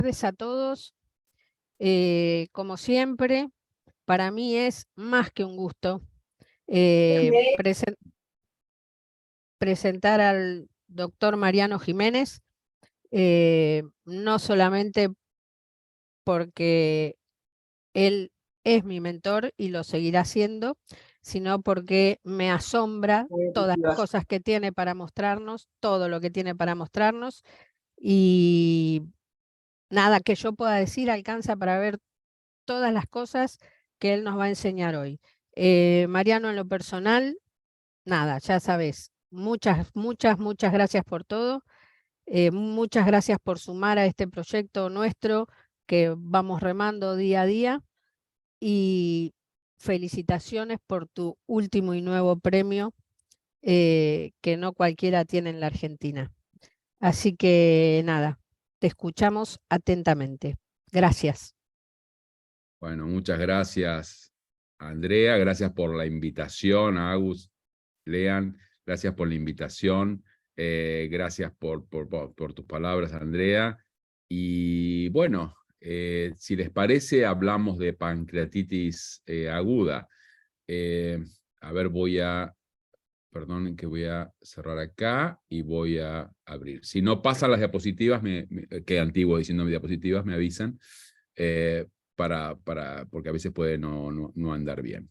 tardes a todos. Como siempre, para mí es más que un gusto presentar al doctor Mariano Jiménez, no solamente porque él es mi mentor y lo seguirá siendo, sino porque me asombra todas las cosas que tiene para mostrarnos, todo lo que tiene para mostrarnos, y nada que yo pueda decir alcanza para ver todas las cosas que él nos va a enseñar hoy. Mariano, en lo personal, nada, ya sabes, muchas gracias por todo. Muchas gracias por sumar a este proyecto nuestro que vamos remando día a día, y felicitaciones por tu último y nuevo premio, que no cualquiera tiene en la Argentina. Así que nada, te escuchamos atentamente. Gracias. Bueno, muchas gracias, Andrea. Gracias por la invitación, Agus, Lean. Gracias por la invitación. Gracias por tus palabras, Andrea. Y bueno, si les parece, hablamos de pancreatitis aguda. A ver, perdonen que voy a cerrar acá y voy a abrir. Si no pasan las diapositivas, que antiguo diciendo mis diapositivas, me avisan. Porque a veces puede no andar bien.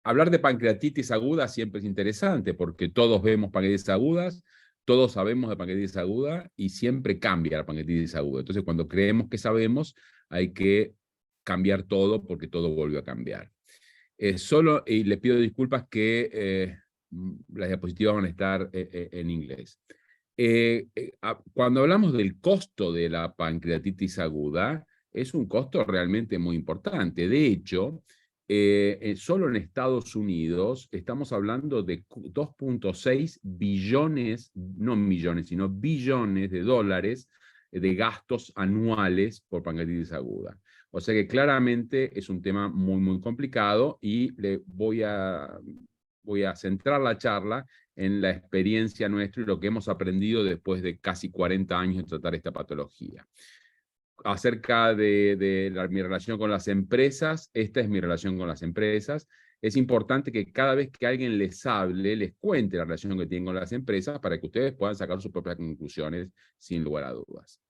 Hablar de pancreatitis aguda siempre es interesante, porque todos vemos pancreatitis agudas, todos sabemos de pancreatitis aguda, y siempre cambia la pancreatitis aguda. Entonces, cuando creemos que sabemos, hay que cambiar todo, porque todo vuelve a cambiar. Y les pido disculpas que las diapositivas van a estar en inglés. Cuando hablamos del costo de la pancreatitis aguda, es un costo realmente muy importante. De hecho, solo en Estados Unidos estamos hablando de 2.6 billones, no millones, sino billones de dólares de gastos anuales por pancreatitis aguda. O sea que claramente es un tema muy complicado, y voy a centrar la charla en la experiencia nuestra y lo que hemos aprendido después de casi 40 años de tratar esta patología. Acerca de mi relación con las empresas, esta es mi relación con las empresas. Es importante que cada vez que alguien les hable, les cuente la relación que tienen con las empresas, para que ustedes puedan sacar sus propias conclusiones sin lugar a dudas.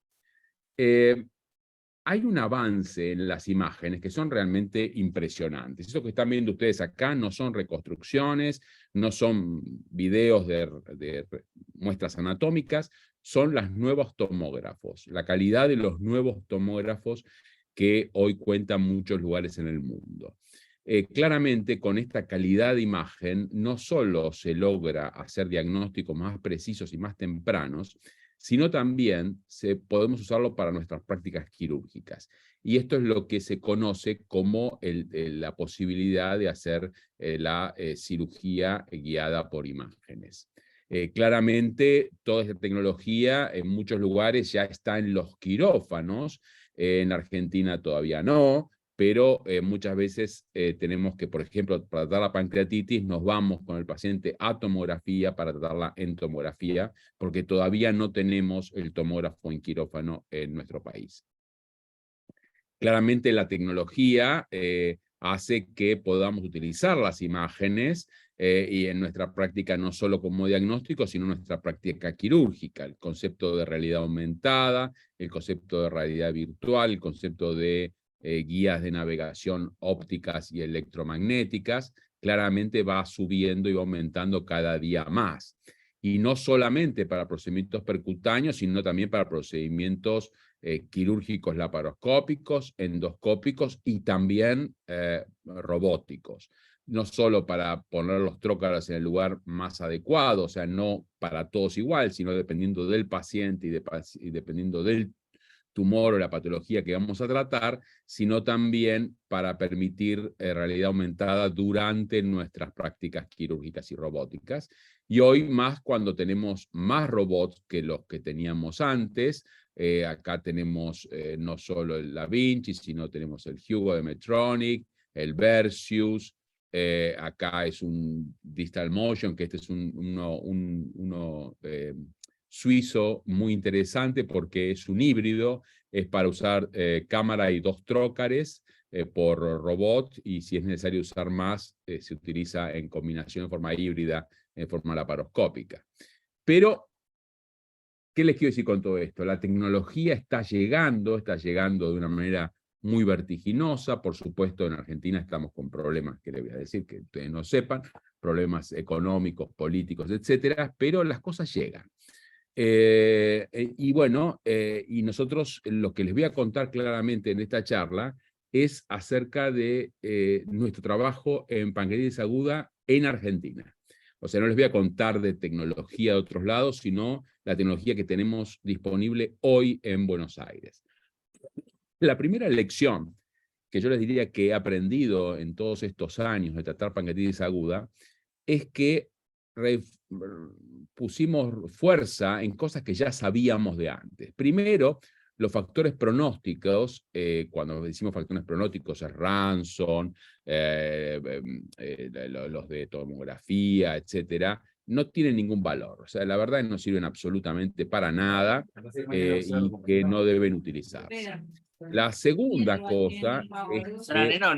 Hay un avance en las imágenes que son realmente impresionantes. Eso que están viendo ustedes acá no son reconstrucciones, no son videos de muestras anatómicas, son los nuevos tomógrafos, la calidad de los nuevos tomógrafos que hoy cuentan muchos lugares en el mundo. Claramente, con esta calidad de imagen, no solo se logra hacer diagnósticos más precisos y más tempranos, sino también podemos usarlo para nuestras prácticas quirúrgicas. Y esto es lo que se conoce como la posibilidad de hacer la cirugía guiada por imágenes. Claramente, toda esta tecnología en muchos lugares ya está en los quirófanos. En Argentina todavía no, pero muchas veces tenemos que, por ejemplo, para tratar la pancreatitis, nos vamos con el paciente a tomografía para tratarla en tomografía, porque todavía no tenemos el tomógrafo en quirófano en nuestro país. Claramente la tecnología hace que podamos utilizar las imágenes y en nuestra práctica no solo como diagnóstico, sino en nuestra práctica quirúrgica. El concepto de realidad aumentada, el concepto de realidad virtual, el concepto de guías de navegación ópticas y electromagnéticas, claramente va subiendo y va aumentando cada día más. Y no solamente para procedimientos percutáneos, sino también para procedimientos quirúrgicos laparoscópicos, endoscópicos y también robóticos. No solo para poner los trócaras en el lugar más adecuado, o sea, no para todos igual, sino dependiendo del paciente y dependiendo del tumor o la patología que vamos a tratar, sino también para permitir realidad aumentada durante nuestras prácticas quirúrgicas y robóticas. Y hoy más cuando tenemos más robots que los que teníamos antes. Acá tenemos no solo el Da Vinci, sino tenemos el Hugo de Medtronic, el Versus. Acá es un Distal Motion, que este es uno suizo muy interesante porque es un híbrido, es para usar cámara y 2 trócares por robot, y si es necesario usar más, se utiliza en combinación de forma híbrida, en forma laparoscópica. Pero, ¿qué les quiero decir con todo esto? La tecnología está llegando de una manera muy vertiginosa. Por supuesto, en Argentina estamos con problemas, que les voy a decir, que ustedes no sepan, problemas económicos, políticos, etcétera, pero las cosas llegan. Y bueno, y nosotros lo que les voy a contar claramente en esta charla es acerca de nuestro trabajo en pancreatitis aguda en Argentina. O sea, no les voy a contar de tecnología de otros lados, sino la tecnología que tenemos disponible hoy en Buenos Aires. La primera lección que yo les diría que he aprendido en todos estos años de tratar pancreatitis aguda es que pusimos fuerza en cosas que ya sabíamos de antes. Primero, los factores pronósticos, cuando decimos factores pronósticos, es Ranson, los de tomografía, etcétera, no tienen ningún valor. O sea, la verdad no sirven absolutamente para nada y que no deben utilizarse. La segunda cosa es que...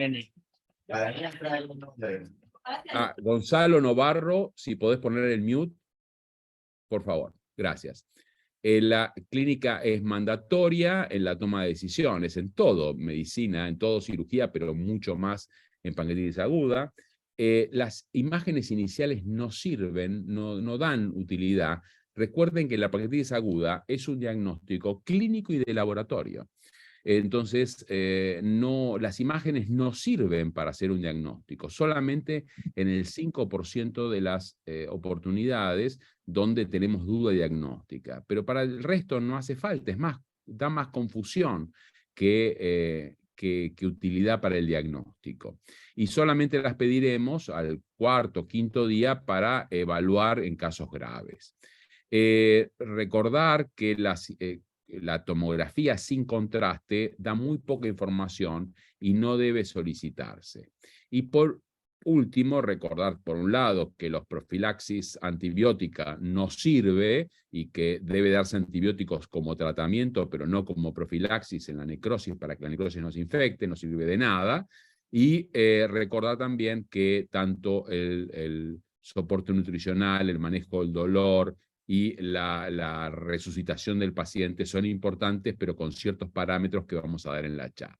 Gonzalo Novarro, si podés poner el mute, por favor, gracias. La clínica es mandatoria en la toma de decisiones, en todo, medicina, en todo cirugía, pero mucho más en pancreatitis aguda. Las imágenes iniciales no sirven, no dan utilidad. Recuerden que la pancreatitis aguda es un diagnóstico clínico y de laboratorio. Entonces, las imágenes no sirven para hacer un diagnóstico, solamente en el 5% de las oportunidades donde tenemos duda diagnóstica. Pero para el resto no hace falta, es más, da más confusión que utilidad para el diagnóstico. Y solamente las pediremos al 4º o 5º día para evaluar en casos graves. Recordar que la tomografía sin contraste da muy poca información y no debe solicitarse. Y por último, recordar por un lado que la profilaxis antibiótica no sirve y que debe darse antibióticos como tratamiento, pero no como profilaxis en la necrosis para que la necrosis no se infecte, no sirve de nada. Y recordar también que tanto el soporte nutricional, el manejo del dolor, y la resucitación del paciente son importantes, pero con ciertos parámetros que vamos a dar en la charla.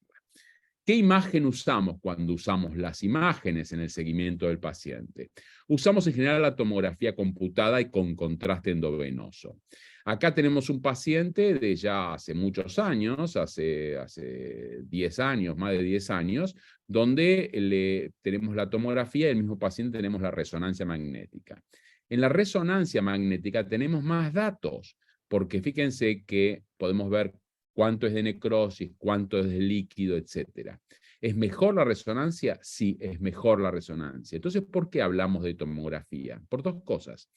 ¿Qué imagen usamos cuando usamos las imágenes en el seguimiento del paciente? Usamos en general la tomografía computada y con contraste endovenoso. Acá tenemos un paciente de ya hace muchos años, hace 10 años, más de 10 años, donde tenemos la tomografía y el mismo paciente tenemos la resonancia magnética. En la resonancia magnética tenemos más datos, porque fíjense que podemos ver cuánto es de necrosis, cuánto es de líquido, etc. ¿Es mejor la resonancia? Sí, es mejor la resonancia. Entonces, ¿por qué hablamos de tomografía? Por 2 cosas.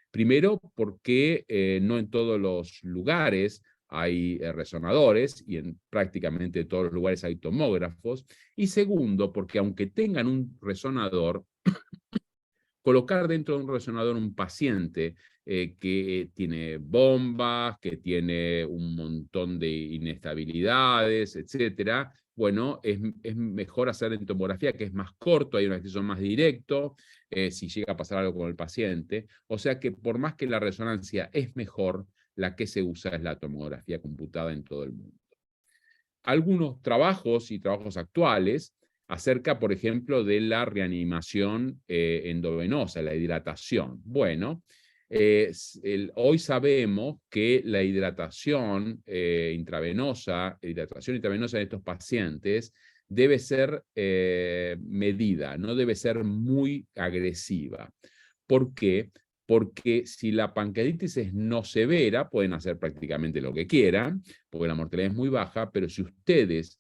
Primero, porque no en todos los lugares hay resonadores y en prácticamente todos los lugares hay tomógrafos. Y segundo, porque aunque tengan un resonador, colocar dentro de un resonador un paciente que tiene bombas, que tiene un montón de inestabilidades, etcétera, bueno, es mejor hacer en tomografía, que es más corto, hay un acceso más directo, si llega a pasar algo con el paciente. O sea que por más que la resonancia es mejor, la que se usa es la tomografía computada en todo el mundo. Algunos trabajos y trabajos actuales acerca, por ejemplo, de la reanimación endovenosa, la hidratación. Bueno, hoy sabemos que la hidratación intravenosa de estos pacientes debe ser medida, no debe ser muy agresiva. ¿Por qué? Porque si la pancreatitis es no severa, pueden hacer prácticamente lo que quieran, porque la mortalidad es muy baja, pero si ustedes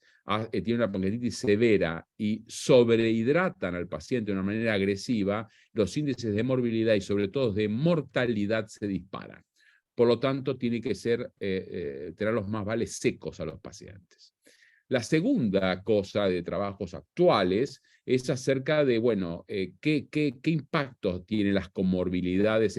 tienen una pancreatitis severa y sobrehidratan al paciente de una manera agresiva, los índices de morbilidad y sobre todo de mortalidad se disparan. Por lo tanto, tiene que ser tener los más vales secos a los pacientes. La segunda cosa de trabajos actuales es acerca de, bueno, qué impactos tienen las comorbilidades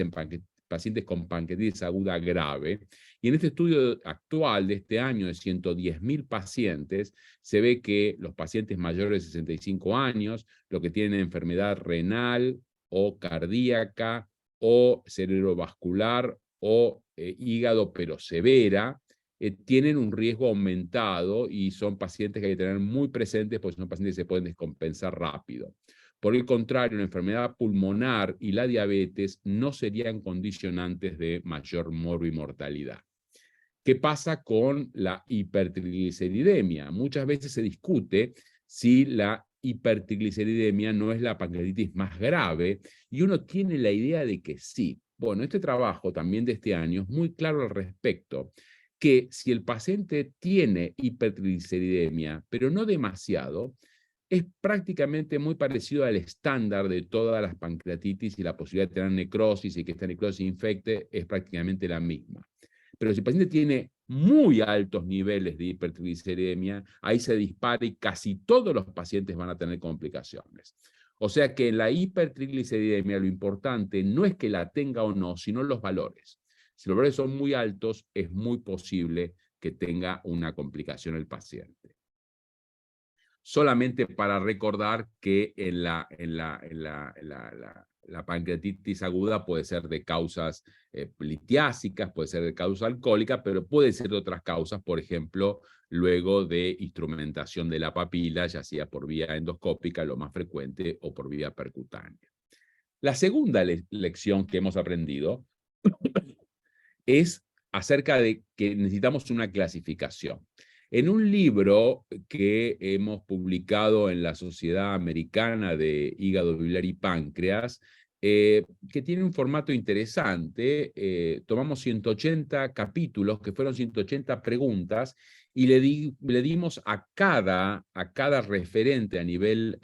pacientes con pancreatitis aguda grave. Y en este estudio actual de este año de 110.000 pacientes, se ve que los pacientes mayores de 65 años, los que tienen enfermedad renal o cardíaca o cerebrovascular o hígado pero severa, tienen un riesgo aumentado y son pacientes que hay que tener muy presentes porque son pacientes que se pueden descompensar rápido. Por el contrario, la enfermedad pulmonar y la diabetes no serían condicionantes de mayor morbimortalidad. ¿Qué pasa con la hipertrigliceridemia? Muchas veces se discute si la hipertrigliceridemia no es la pancreatitis más grave y uno tiene la idea de que sí. Bueno, este trabajo también de este año es muy claro al respecto, que si el paciente tiene hipertrigliceridemia, pero no demasiado, es prácticamente muy parecido al estándar de todas las pancreatitis y la posibilidad de tener necrosis y que esta necrosis infecte es prácticamente la misma. Pero si el paciente tiene muy altos niveles de hipertrigliceridemia, ahí se dispara y casi todos los pacientes van a tener complicaciones. O sea que en la hipertrigliceridemia lo importante no es que la tenga o no, sino los valores. Si los valores son muy altos, es muy posible que tenga una complicación el paciente. Solamente para recordar que la pancreatitis aguda puede ser de causas litiásicas, puede ser de causa alcohólica, pero puede ser de otras causas, por ejemplo, luego de instrumentación de la papila, ya sea por vía endoscópica, lo más frecuente, o por vía percutánea. La segunda lección que hemos aprendido es acerca de que necesitamos una clasificación. En un libro que hemos publicado en la Sociedad Americana de Hígado, Biliar y Páncreas, que tiene un formato interesante, tomamos 180 capítulos, que fueron 180 preguntas, y le dimos a cada referente a nivel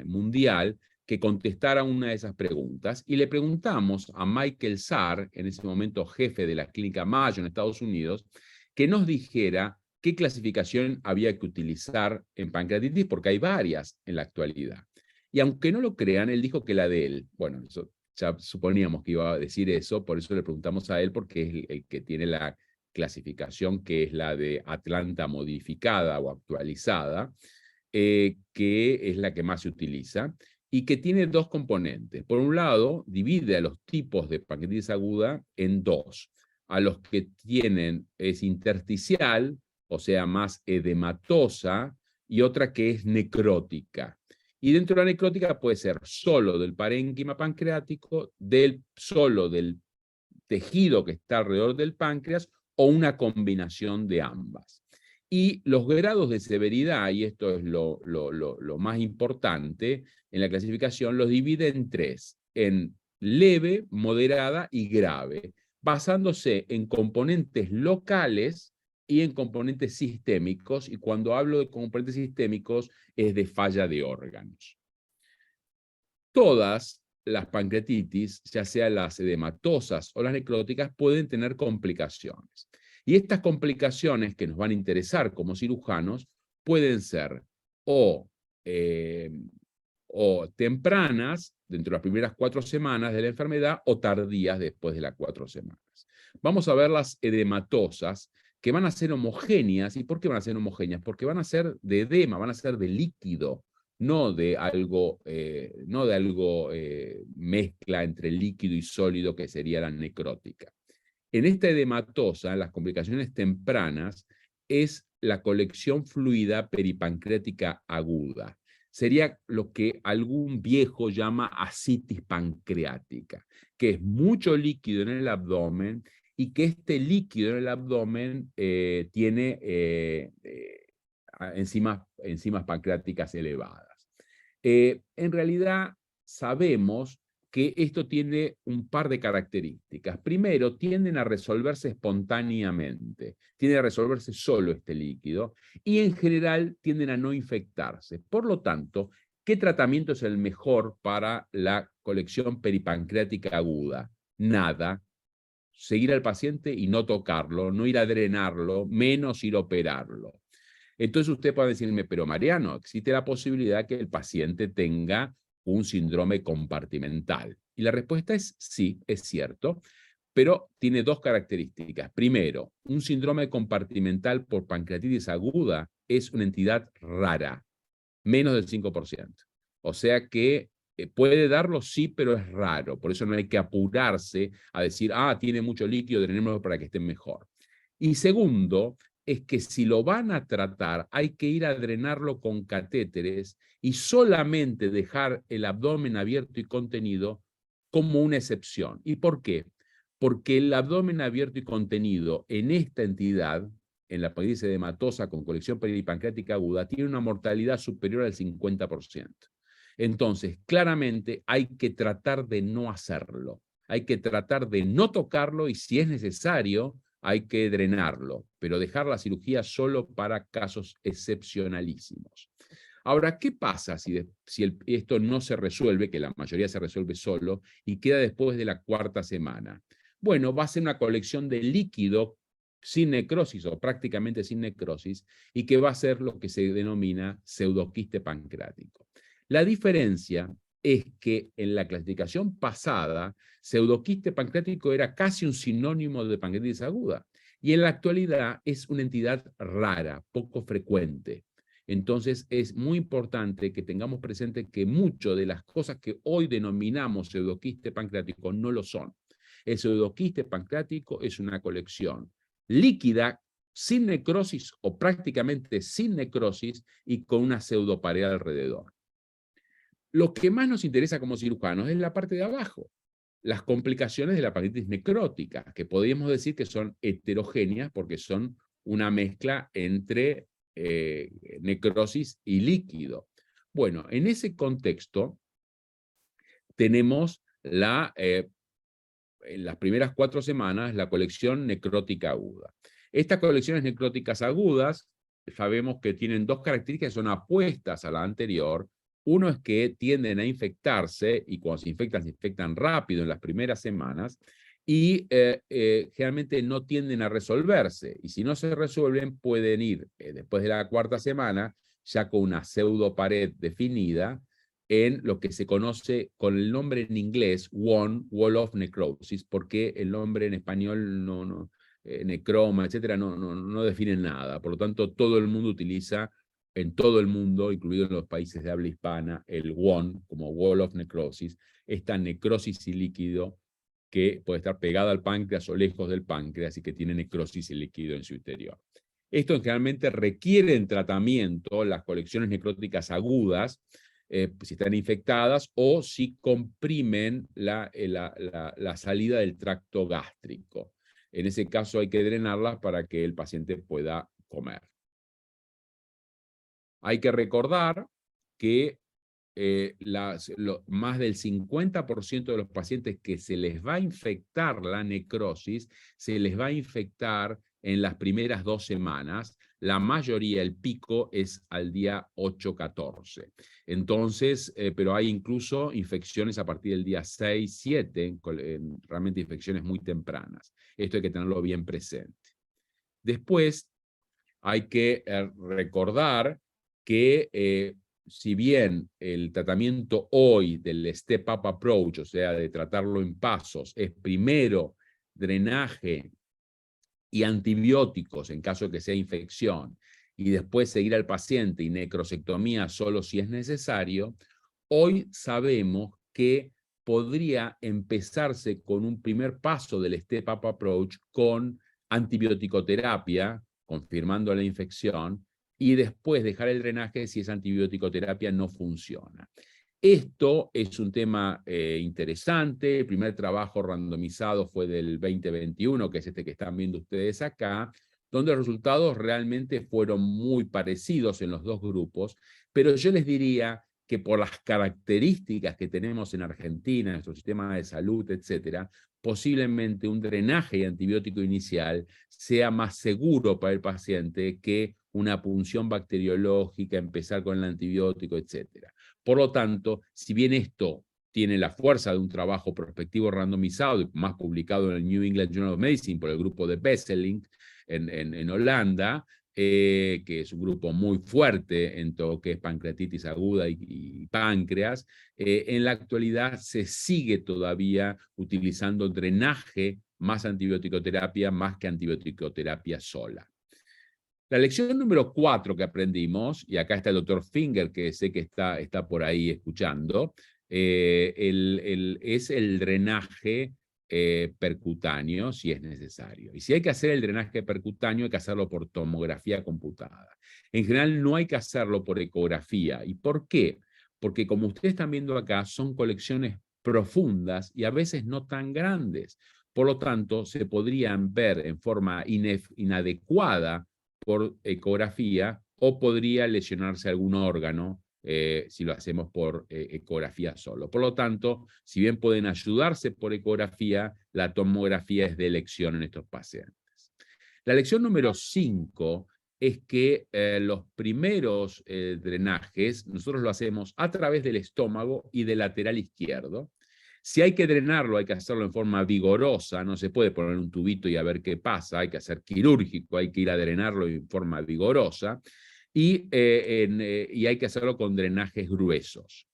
mundial que contestara una de esas preguntas, y le preguntamos a Michael Sarr, en ese momento jefe de la clínica Mayo en Estados Unidos, que nos dijera qué clasificación había que utilizar en pancreatitis, porque hay varias en la actualidad. Y aunque no lo crean, él dijo que la de él, bueno, eso, ya suponíamos que iba a decir eso, por eso le preguntamos a él, porque es el que tiene la clasificación que es la de Atlanta modificada o actualizada, que es la que más se utiliza, y que tiene dos componentes. Por un lado, divide a los tipos de pancreatitis aguda en dos. A los que tienen, es intersticial, o sea, más edematosa, y otra que es necrótica. Y dentro de la necrótica puede ser solo del parénquima pancreático, solo del tejido que está alrededor del páncreas, o una combinación de ambas. Y los grados de severidad, y esto es lo más importante en la clasificación, los divide en tres, en leve, moderada y grave, basándose en componentes locales y en componentes sistémicos, y cuando hablo de componentes sistémicos es de falla de órganos. Todas las pancreatitis, ya sea las edematosas o las necróticas, pueden tener complicaciones. Y estas complicaciones que nos van a interesar como cirujanos pueden ser o tempranas, dentro de las primeras 4 semanas de la enfermedad, o tardías después de las 4 semanas. Vamos a ver las edematosas, que van a ser homogéneas. ¿Y por qué van a ser homogéneas? Porque van a ser de edema, van a ser de líquido, no de algo mezcla entre líquido y sólido que sería la necrótica. En esta edematosa, las complicaciones tempranas es la colección fluida peripancreática aguda. Sería lo que algún viejo llama ascitis pancreática, que es mucho líquido en el abdomen y que este líquido en el abdomen tiene enzimas pancreáticas elevadas. En realidad sabemos que esto tiene un par de características. Primero, tienden a resolverse espontáneamente, tiende a resolverse solo este líquido, y en general tienden a no infectarse. Por lo tanto, ¿qué tratamiento es el mejor para la colección peripancreática aguda? Nada. Seguir al paciente y no tocarlo, no ir a drenarlo, menos ir a operarlo. Entonces usted puede decirme, pero Mariano, existe la posibilidad que el paciente tenga un síndrome compartimental. Y la respuesta es sí, es cierto. pero tiene dos características. Primero, un síndrome compartimental por pancreatitis aguda es una entidad rara, menos del 5%. O sea que puede darlo, sí, pero es raro. Por eso no hay que apurarse a decir, tiene mucho líquido, drenémoslo para que esté mejor. Y segundo, es que si lo van a tratar, hay que ir a drenarlo con catéteres y solamente dejar el abdomen abierto y contenido como una excepción. ¿Y por qué? Porque el abdomen abierto y contenido en esta entidad, en la pancreatitis edematosa con colección peripancreática aguda, tiene una mortalidad superior al 50%. Entonces, claramente hay que tratar de no hacerlo. Hay que tratar de no tocarlo y si es necesario, hay que drenarlo, pero dejar la cirugía solo para casos excepcionalísimos. Ahora, ¿qué pasa si esto no se resuelve, que la mayoría se resuelve solo, y queda después de la cuarta semana? Bueno, va a ser una colección de líquido sin necrosis o prácticamente sin necrosis y que va a ser lo que se denomina pseudoquiste pancreático. La diferencia es que en la clasificación pasada, pseudoquiste pancreático era casi un sinónimo de pancreatitis aguda y en la actualidad es una entidad rara, poco frecuente. Entonces es muy importante que tengamos presente que muchas de las cosas que hoy denominamos pseudoquiste pancreático no lo son. El pseudoquiste pancreático es una colección líquida, sin necrosis o prácticamente sin necrosis y con una pseudopared alrededor. Lo que más nos interesa como cirujanos es la parte de abajo, las complicaciones de la pancreatitis necrótica, que podríamos decir que son heterogéneas porque son una mezcla entre necrosis y líquido. Bueno, en ese contexto tenemos en las primeras 4 semanas la colección necrótica aguda. Estas colecciones necróticas agudas sabemos que tienen dos características que son apuestas a la anterior. Uno es que tienden a infectarse y cuando se infectan rápido en las primeras semanas y generalmente no tienden a resolverse. Y si no se resuelven, pueden ir después de la cuarta semana ya con una pseudopared definida en lo que se conoce con el nombre en inglés, Wall of Necrosis, porque el nombre en español necroma, etcétera, no define nada. Por lo tanto, todo el mundo utiliza, en todo el mundo, incluido en los países de habla hispana, el WON, como Wall of Necrosis, esta necrosis y líquido que puede estar pegada al páncreas o lejos del páncreas y que tiene necrosis y líquido en su interior. Esto generalmente requiere en tratamiento las colecciones necróticas agudas, si están infectadas o si comprimen la salida del tracto gástrico. En ese caso hay que drenarlas para que el paciente pueda comer. Hay que recordar que más del 50% de los pacientes que se les va a infectar la necrosis, se les va a infectar en las primeras 2 semanas. La mayoría, el pico, es al día 8-14. Entonces, pero hay incluso infecciones a partir del día 6-7, realmente infecciones muy tempranas. Esto hay que tenerlo bien presente. Después, hay que recordar que si bien el tratamiento hoy del step-up approach, o sea, de tratarlo en pasos, es primero drenaje y antibióticos en caso de que sea infección, y después seguir al paciente y necrosectomía solo si es necesario, hoy sabemos que podría empezarse con un primer paso del step-up approach con antibioticoterapia, confirmando la infección, y después dejar el drenaje si esa antibioticoterapia no funciona. Esto es un tema interesante. El primer trabajo randomizado fue del 2021, que es este que están viendo ustedes acá, donde los resultados realmente fueron muy parecidos en los dos grupos, pero yo les diría que por las características que tenemos en Argentina, nuestro sistema de salud, etcétera, posiblemente un drenaje antibiótico inicial sea más seguro para el paciente que una punción bacteriológica, empezar con el antibiótico, etcétera. Por lo tanto, si bien esto tiene la fuerza de un trabajo prospectivo randomizado y más publicado en el New England Journal of Medicine por el grupo de Besselink en Holanda, que es un grupo muy fuerte en todo lo que es pancreatitis aguda y páncreas, en la actualidad se sigue todavía utilizando drenaje más antibioticoterapia, más que antibioticoterapia sola. La lección número 4 que aprendimos, y acá está el doctor Finger, que sé que está por ahí escuchando, es el drenaje percutáneo, si es necesario. Y si hay que hacer el drenaje percutáneo, hay que hacerlo por tomografía computada. En general, no hay que hacerlo por ecografía. ¿Y por qué? Porque como ustedes están viendo acá, son colecciones profundas y a veces no tan grandes. Por lo tanto, se podrían ver en forma inadecuada por ecografía o podría lesionarse algún órgano si lo hacemos por ecografía solo. Por lo tanto, si bien pueden ayudarse por ecografía, la tomografía es de elección en estos pacientes. La lección número 5 es que los primeros drenajes nosotros lo hacemos a través del estómago y del lateral izquierdo. Si hay que drenarlo, hay que hacerlo en forma vigorosa, no se puede poner un tubito y a ver qué pasa, hay que hacer quirúrgico, hay que ir a drenarlo en forma vigorosa y hay que hacerlo con drenajes gruesos.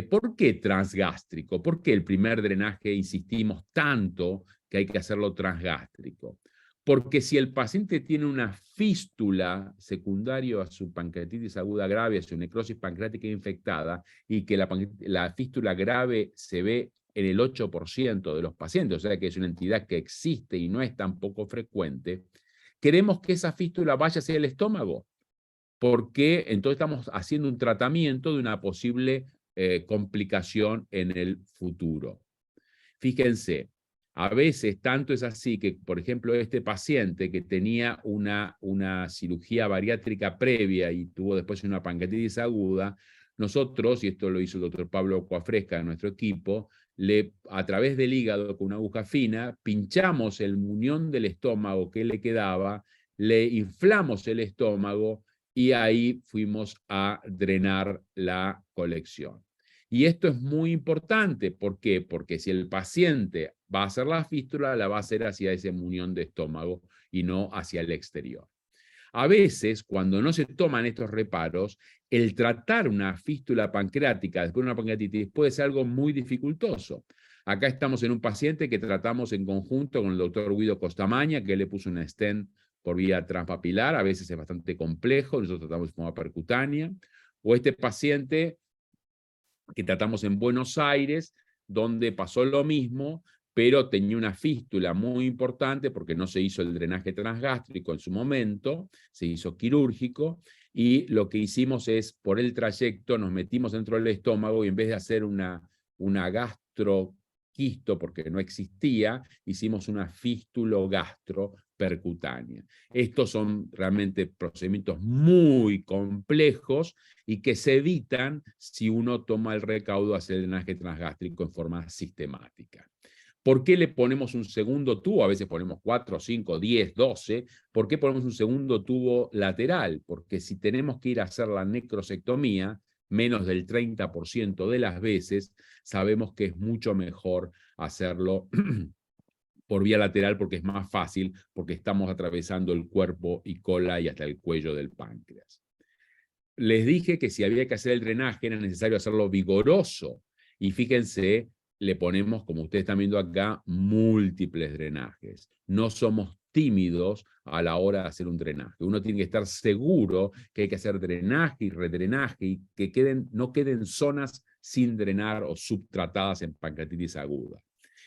¿Por qué transgástrico? ¿Por qué el primer drenaje insistimos tanto que hay que hacerlo transgástrico? Porque si el paciente tiene una fístula secundaria a su pancreatitis aguda grave, a su necrosis pancreática infectada, y que la fístula grave se ve en el 8% de los pacientes, o sea que es una entidad que existe y no es tan poco frecuente, queremos que esa fístula vaya hacia el estómago, porque entonces estamos haciendo un tratamiento de una posible complicación en el futuro. Fíjense, a veces tanto es así que, por ejemplo, este paciente que tenía una cirugía bariátrica previa y tuvo después una pancreatitis aguda, nosotros, y esto lo hizo el doctor Pablo Coafresca de nuestro equipo, a través del hígado con una aguja fina, pinchamos el muñón del estómago que le quedaba, le inflamos el estómago y ahí fuimos a drenar la colección. Y esto es muy importante. ¿Por qué? Porque si el paciente va a hacer la fístula, la va a hacer hacia ese muñón de estómago y no hacia el exterior. A veces, cuando no se toman estos reparos, el tratar una fístula pancreática después de una pancreatitis puede ser algo muy dificultoso. Acá estamos en un paciente que tratamos en conjunto con el doctor Guido Costamaña, que le puso un stent por vía transpapilar, a veces es bastante complejo, nosotros tratamos de forma percutánea. O este paciente que tratamos en Buenos Aires, donde pasó lo mismo, pero tenía una fístula muy importante porque no se hizo el drenaje transgástrico en su momento, se hizo quirúrgico, y lo que hicimos es, por el trayecto, nos metimos dentro del estómago y en vez de hacer una gastroquisto, porque no existía, hicimos una fístulo-gastro percutánea. Estos son realmente procedimientos muy complejos y que se evitan si uno toma el recaudo hacia el drenaje transgástrico en forma sistemática. ¿Por qué le ponemos un segundo tubo? A veces ponemos 4, 5, 10, 12. ¿Por qué ponemos un segundo tubo lateral? Porque si tenemos que ir a hacer la necrosectomía, menos del 30% de las veces, sabemos que es mucho mejor hacerlo por vía lateral porque es más fácil, porque estamos atravesando el cuerpo y cola y hasta el cuello del páncreas. Les dije que si había que hacer el drenaje era necesario hacerlo vigoroso. Y fíjense, le ponemos, como ustedes están viendo acá, múltiples drenajes. No somos tímidos a la hora de hacer un drenaje. Uno tiene que estar seguro que hay que hacer drenaje y redrenaje y que no queden zonas sin drenar o subtratadas en pancreatitis aguda.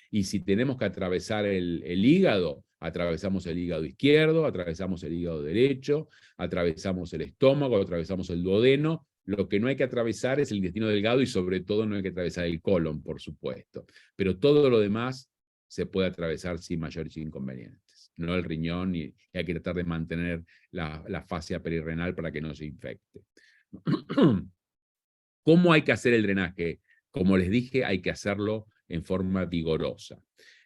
Y si tenemos que atravesar el hígado, atravesamos el hígado izquierdo, atravesamos el hígado derecho, atravesamos el estómago, atravesamos el duodeno. Lo que no hay que atravesar es el intestino delgado y sobre todo no hay que atravesar el colon, por supuesto. Pero todo lo demás se puede atravesar sin mayores inconvenientes. No el riñón y hay que tratar de mantener la fascia perirrenal para que no se infecte. ¿Cómo hay que hacer el drenaje? Como les dije, hay que hacerlo en forma vigorosa.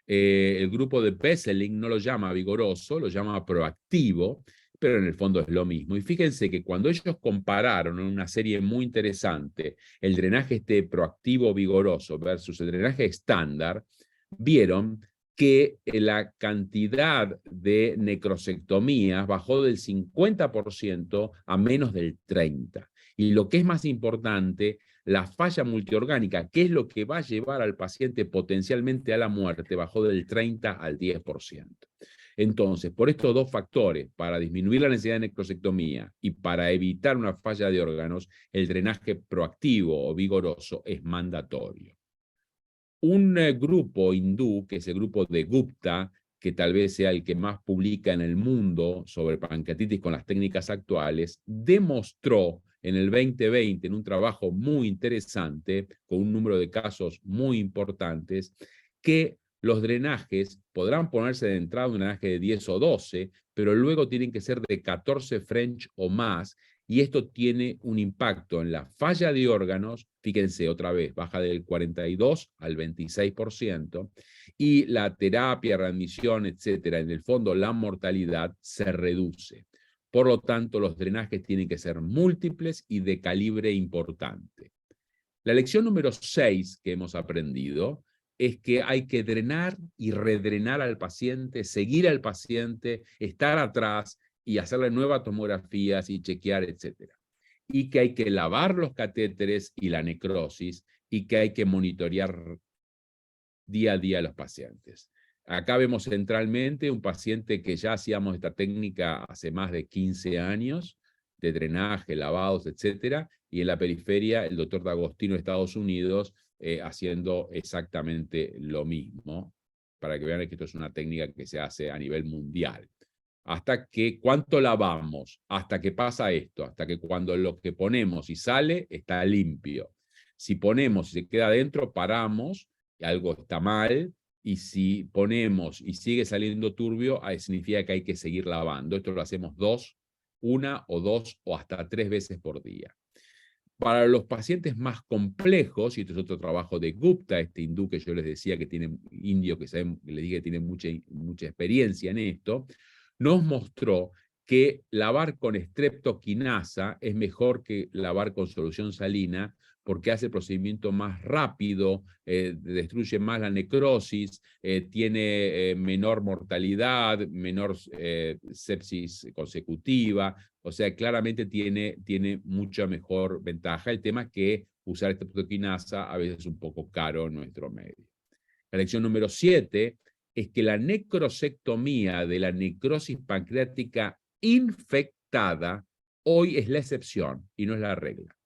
El grupo de Besseling no lo llama vigoroso, lo llama proactivo, pero en el fondo es lo mismo. Y fíjense que cuando ellos compararon en una serie muy interesante el drenaje proactivo vigoroso versus el drenaje estándar, vieron que la cantidad de necrosectomías bajó del 50% a menos del 30%. Y lo que es más importante, La falla multiorgánica, que es lo que va a llevar al paciente potencialmente a la muerte, bajó del 30 al 10%. Entonces, por estos dos factores, para disminuir la necesidad de necrosectomía y para evitar una falla de órganos, el drenaje proactivo o vigoroso es mandatorio. Un grupo hindú, que es el grupo de Gupta, que tal vez sea el que más publica en el mundo sobre pancreatitis con las técnicas actuales, demostró en el 2020, en un trabajo muy interesante, con un número de casos muy importantes, que los drenajes podrán ponerse de entrada un drenaje de 10 o 12, pero luego tienen que ser de 14 French o más, y esto tiene un impacto en la falla de órganos, fíjense otra vez, baja del 42 al 26%, y la terapia, readmisión, etcétera, en el fondo la mortalidad se reduce. Por lo tanto, los drenajes tienen que ser múltiples y de calibre importante. La lección número 6 que hemos aprendido es que hay que drenar y redrenar al paciente, seguir al paciente, estar atrás y hacerle nuevas tomografías y chequear, etcétera. Y que hay que lavar los catéteres y la necrosis y que hay que monitorear día a día a los pacientes. Acá vemos centralmente un paciente que ya hacíamos esta técnica hace más de 15 años, de drenaje, lavados, etcétera, y en la periferia el doctor D'Agostino de Estados Unidos haciendo exactamente lo mismo, para que vean que esto es una técnica que se hace a nivel mundial. Hasta que, ¿cuánto lavamos? Hasta que pasa esto, hasta que cuando lo que ponemos y sale está limpio. Si ponemos y se queda adentro, paramos, algo está mal, y si ponemos y sigue saliendo turbio, significa que hay que seguir lavando. Esto lo hacemos una o dos o hasta 3 veces por día. Para los pacientes más complejos, y esto es otro trabajo de Gupta, este hindú que yo les decía que tiene, indio que les dije que tiene mucha experiencia en esto, nos mostró que lavar con streptoquinasa es mejor que lavar con solución salina, porque hace el procedimiento más rápido, destruye más la necrosis, tiene menor mortalidad, menor sepsis consecutiva, o sea, claramente tiene mucha mejor ventaja. El tema es que usar streptoquinasa a veces es un poco caro en nuestro medio. La lección número 7 es que la necrosectomía de la necrosis pancreática infectada hoy es la excepción y no es la regla.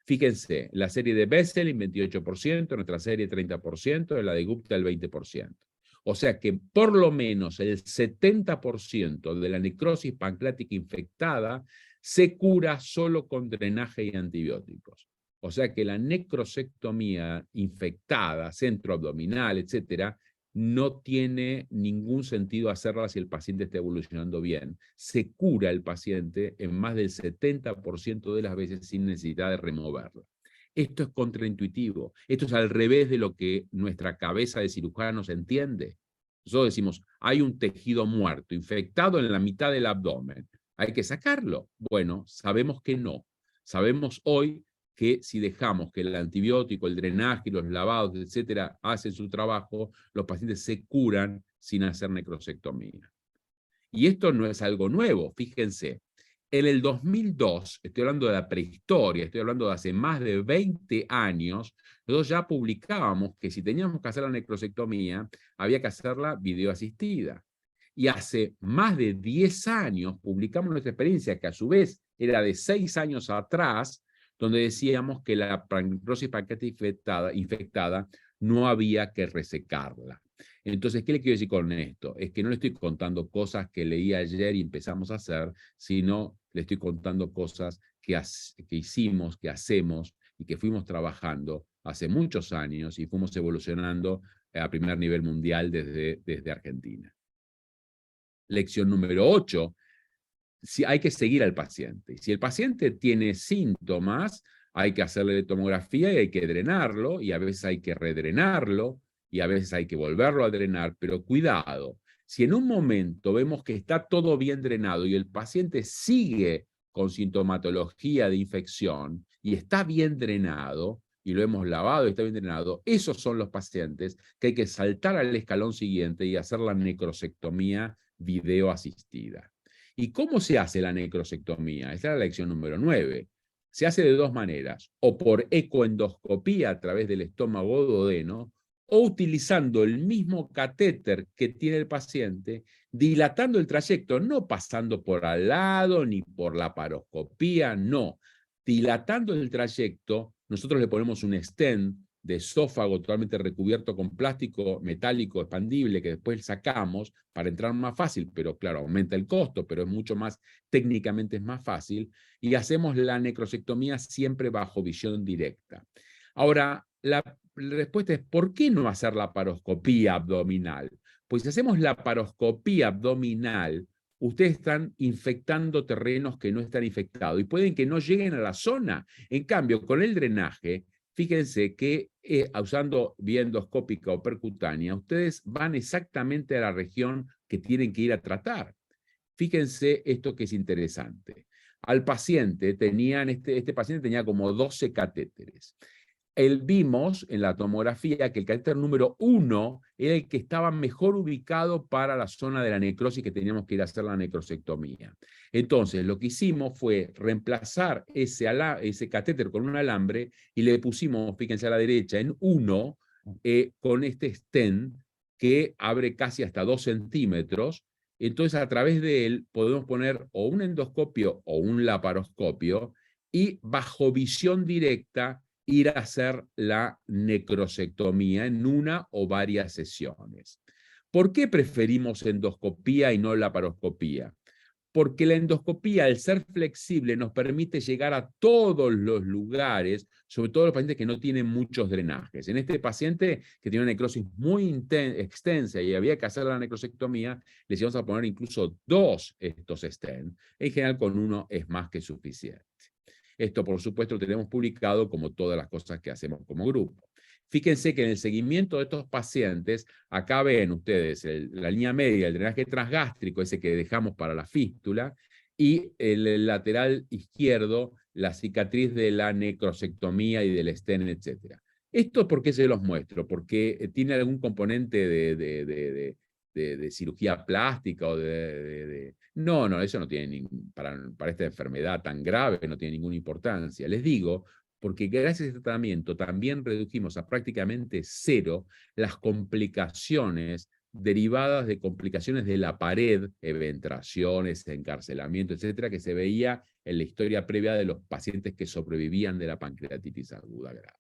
Fíjense, la serie de Bessel, 28%, nuestra serie 30%, la de Gupta el 20%. O sea que por lo menos el 70% de la necrosis pancreática infectada se cura solo con drenaje y antibióticos. O sea que la necrosectomía infectada, centroabdominal, etcétera, no tiene ningún sentido hacerla si el paciente está evolucionando bien. Se cura el paciente en más del 70% de las veces sin necesidad de removerla. Esto es contraintuitivo. Esto es al revés de lo que nuestra cabeza de cirujanos entiende. Nosotros decimos, hay un tejido muerto, infectado en la mitad del abdomen. ¿Hay que sacarlo? Bueno, sabemos que no. Sabemos hoy que si dejamos que el antibiótico, el drenaje, los lavados, etcétera, hacen su trabajo, los pacientes se curan sin hacer necrosectomía. Y esto no es algo nuevo, fíjense. En el 2002, estoy hablando de la prehistoria, estoy hablando de hace más de 20 años, nosotros ya publicábamos que si teníamos que hacer la necrosectomía, había que hacerla videoasistida. Y hace más de 10 años publicamos nuestra experiencia, que a su vez era de 6 años atrás, donde decíamos que la necrosis pancreática infectada no había que resecarla. Entonces, ¿qué le quiero decir con esto? Es que no le estoy contando cosas que leí ayer y empezamos a hacer, sino le estoy contando cosas que hicimos, que hacemos y que fuimos trabajando hace muchos años y fuimos evolucionando a primer nivel mundial desde Argentina. Lección número 8. Si hay que seguir al paciente. Si el paciente tiene síntomas, hay que hacerle tomografía y hay que drenarlo, y a veces hay que redrenarlo, y a veces hay que volverlo a drenar, pero cuidado. Si en un momento vemos que está todo bien drenado y el paciente sigue con sintomatología de infección y está bien drenado, y lo hemos lavado y está bien drenado, esos son los pacientes que hay que saltar al escalón siguiente y hacer la necrosectomía videoasistida. ¿Y cómo se hace la necrosectomía? Esta es la lección número 9. se hace de dos maneras, o por ecoendoscopía a través del estómago o duodeno, o utilizando el mismo catéter que tiene el paciente, dilatando el trayecto, no pasando por al lado ni por la laparoscopía, no. Dilatando el trayecto, nosotros le ponemos un stent de esófago totalmente recubierto con plástico metálico expandible que después sacamos para entrar más fácil, pero claro, aumenta el costo, pero es mucho más, técnicamente es más fácil, y hacemos la necrosectomía siempre bajo visión directa. Ahora, la respuesta es, ¿por qué no hacer la laparoscopía abdominal? Pues si hacemos la laparoscopía abdominal, ustedes están infectando terrenos que no están infectados y pueden que no lleguen a la zona. En cambio, con el drenaje, fíjense que usando vía endoscópica o percutánea, ustedes van exactamente a la región que tienen que ir a tratar. Fíjense esto que es interesante. Al paciente este paciente tenía como 12 catéteres. Vimos en la tomografía que el catéter número 1 era el que estaba mejor ubicado para la zona de la necrosis que teníamos que ir a hacer la necrosectomía. Entonces, lo que hicimos fue reemplazar ese catéter con un alambre y le pusimos, fíjense a la derecha, en 1 con este stent que abre casi hasta 2 centímetros. Entonces, a través de él podemos poner o un endoscopio o un laparoscopio y bajo visión directa ir a hacer la necrosectomía en una o varias sesiones. ¿Por qué preferimos endoscopía y no laparoscopía? Porque la endoscopía, al ser flexible, nos permite llegar a todos los lugares, sobre todo los pacientes que no tienen muchos drenajes. En este paciente que tiene una necrosis muy extensa y había que hacer la necrosectomía, les íbamos a poner incluso 2 estos stents. En general, con 1 es más que suficiente. Esto, por supuesto, lo tenemos publicado como todas las cosas que hacemos como grupo. Fíjense que en el seguimiento de estos pacientes, acá ven ustedes la línea media, el drenaje transgástrico, ese que dejamos para la fístula, y el lateral izquierdo, la cicatriz de la necrosectomía y del stent, etc. ¿Esto por qué se los muestro? Porque tiene algún componente de cirugía plástica o No, eso no tiene para esta enfermedad tan grave, no tiene ninguna importancia. Les digo, porque gracias a este tratamiento también redujimos a prácticamente 0 las complicaciones derivadas de complicaciones de la pared, eventraciones, encarcelamiento, etcétera, que se veía en la historia previa de los pacientes que sobrevivían de la pancreatitis aguda grave.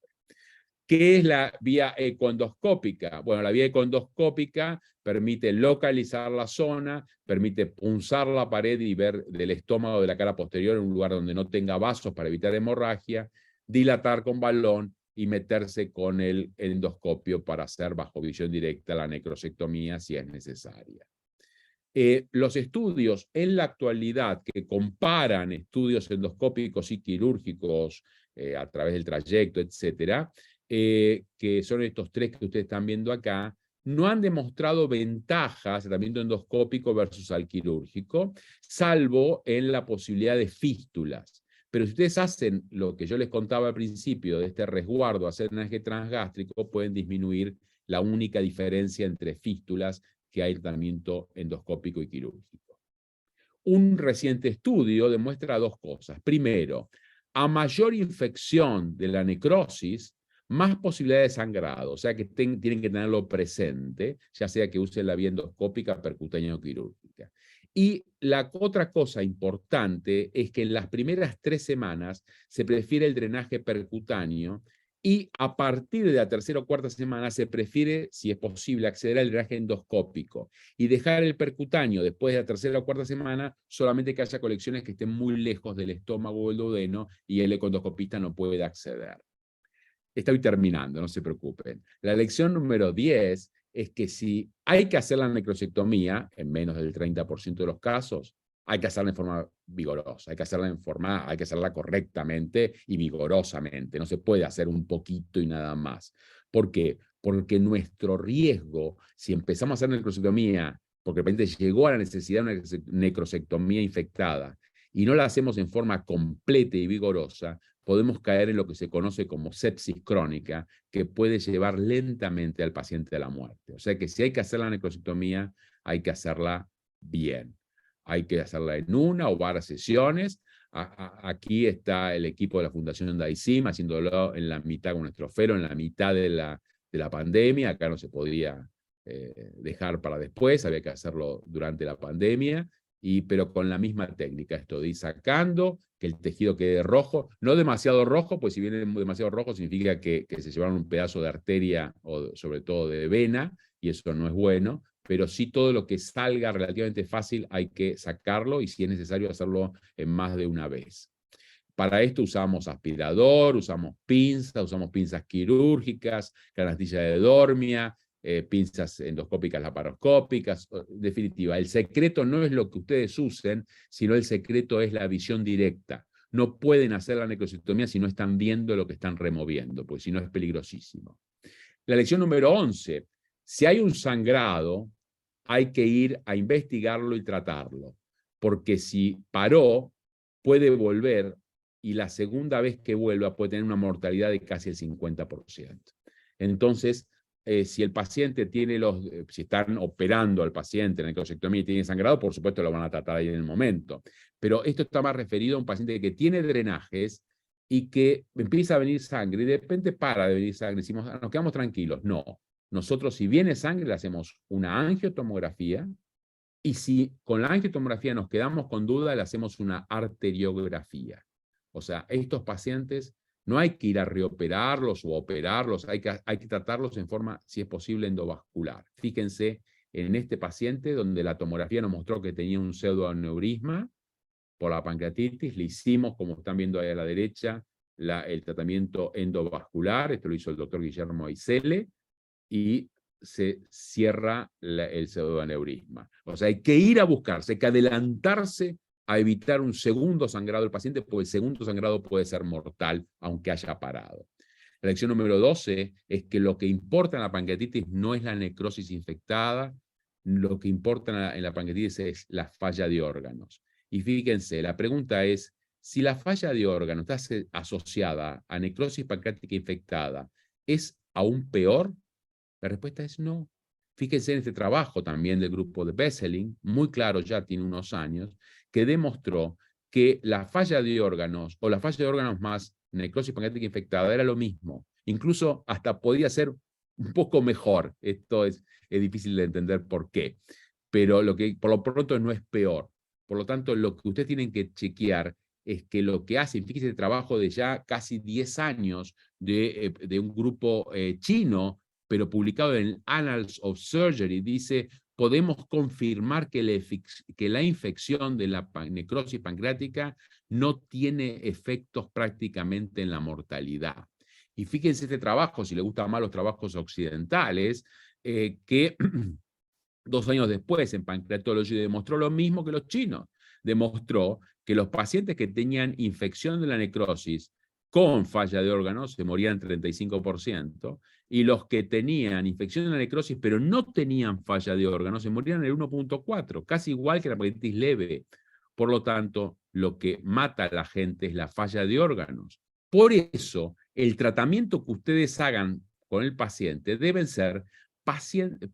¿Qué es la vía ecoendoscópica? Bueno, la vía ecoendoscópica permite localizar la zona, permite punzar la pared y ver del estómago de la cara posterior en un lugar donde no tenga vasos para evitar hemorragia, dilatar con balón y meterse con el endoscopio para hacer bajo visión directa la necrosectomía si es necesaria. Los estudios en la actualidad que comparan estudios endoscópicos y quirúrgicos a través del trayecto, etcétera, que son estos 3 que ustedes están viendo acá, no han demostrado ventajas, tratamiento endoscópico versus al quirúrgico, salvo en la posibilidad de fístulas. Pero si ustedes hacen lo que yo les contaba al principio de este resguardo, hacer drenaje transgástrico, pueden disminuir la única diferencia entre fístulas que hay tratamiento endoscópico y quirúrgico. Un reciente estudio demuestra 2 cosas. Primero, a mayor infección de la necrosis, más posibilidad de sangrado, o sea que tienen que tenerlo presente, ya sea que usen la vía endoscópica, percutánea o quirúrgica. Y la otra cosa importante es que en las primeras 3 semanas se prefiere el drenaje percutáneo y a partir de la tercera o cuarta semana se prefiere, si es posible, acceder al drenaje endoscópico y dejar el percutáneo después de la tercera o cuarta semana, solamente que haya colecciones que estén muy lejos del estómago o el duodeno y el ecoendoscopista no puede acceder. Estoy terminando, no se preocupen. La lección número 10 es que si hay que hacer la necrosectomía, en menos del 30% de los casos, hay que hacerla en forma vigorosa, hay que hacerla correctamente y vigorosamente. No se puede hacer un poquito y nada más. ¿Por qué? Porque nuestro riesgo, si empezamos a hacer necrosectomía, porque de repente llegó a la necesidad de una necrosectomía infectada, y no la hacemos en forma completa y vigorosa, podemos caer en lo que se conoce como sepsis crónica, que puede llevar lentamente al paciente a la muerte. O sea que si hay que hacer la necrosectomía, hay que hacerla bien. Hay que hacerla en una o varias sesiones. Aquí está el equipo de la Fundación DAICIM haciéndolo en la mitad con nuestro FERO, en la mitad de la pandemia. Acá no se podía dejar para después, había que hacerlo durante la pandemia, pero con la misma técnica, esto de ir sacando, que el tejido quede rojo, no demasiado rojo, pues si viene demasiado rojo significa que se llevaron un pedazo de arteria o sobre todo de vena, y eso no es bueno, pero sí todo lo que salga relativamente fácil hay que sacarlo y si es necesario hacerlo en más de una vez. Para esto usamos aspirador, usamos pinzas quirúrgicas, canastilla de dormia, pinzas endoscópicas laparoscópicas. En definitiva, el secreto no es lo que ustedes usen, sino el secreto es la visión directa. No pueden hacer la necrosectomía si no están viendo lo que están removiendo, porque si no es peligrosísimo. La lección número 11. Si hay un sangrado, hay que ir a investigarlo y tratarlo, porque si paró, puede volver y la segunda vez que vuelva puede tener una mortalidad de casi el 50%. Entonces, si el paciente tiene si están operando al paciente en necrosectomía y tiene sangrado, por supuesto lo van a tratar ahí en el momento. Pero esto está más referido a un paciente que tiene drenajes y que empieza a venir sangre y de repente para de venir sangre. Decimos, nos quedamos tranquilos. No. Nosotros, si viene sangre, le hacemos una angiotomografía y si con la angiotomografía nos quedamos con duda, le hacemos una arteriografía. O sea, estos pacientes no hay que ir a reoperarlos o operarlos, hay que tratarlos en forma, si es posible, endovascular. Fíjense en este paciente donde la tomografía nos mostró que tenía un pseudoaneurisma por la pancreatitis, le hicimos, como están viendo ahí a la derecha, el tratamiento endovascular, esto lo hizo el doctor Guillermo Aisele, y se cierra el pseudoaneurisma. O sea, hay que ir a buscarse, hay que adelantarse a evitar un segundo sangrado del paciente, porque el segundo sangrado puede ser mortal, aunque haya parado. La lección número 12 es que lo que importa en la pancreatitis no es la necrosis infectada, lo que importa en la pancreatitis es la falla de órganos. Y fíjense, la pregunta es, si la falla de órganos está asociada a necrosis pancreática infectada, ¿es aún peor? La respuesta es no. Fíjense en este trabajo también del grupo de Besseling, muy claro, ya tiene unos años, que demostró que la falla de órganos o la falla de órganos más necrosis pancreática infectada era lo mismo. Incluso hasta podía ser un poco mejor. Esto es difícil de entender por qué. Pero por lo pronto no es peor. Por lo tanto, lo que ustedes tienen que chequear es que lo que hacen, fíjense el trabajo de ya casi 10 años de un grupo chino, pero publicado en Annals of Surgery, dice, podemos confirmar que la infección de la necrosis pancreática no tiene efectos prácticamente en la mortalidad. Y fíjense este trabajo, si les gustan más los trabajos occidentales, que 2 años después en Pancreatology demostró lo mismo que los chinos. Demostró que los pacientes que tenían infección de la necrosis con falla de órganos se morían 35%, y los que tenían infección de la necrosis pero no tenían falla de órganos se morían el 1.4, casi igual que la pancreatitis leve. Por lo tanto, lo que mata a la gente es la falla de órganos. Por eso, el tratamiento que ustedes hagan con el paciente deben ser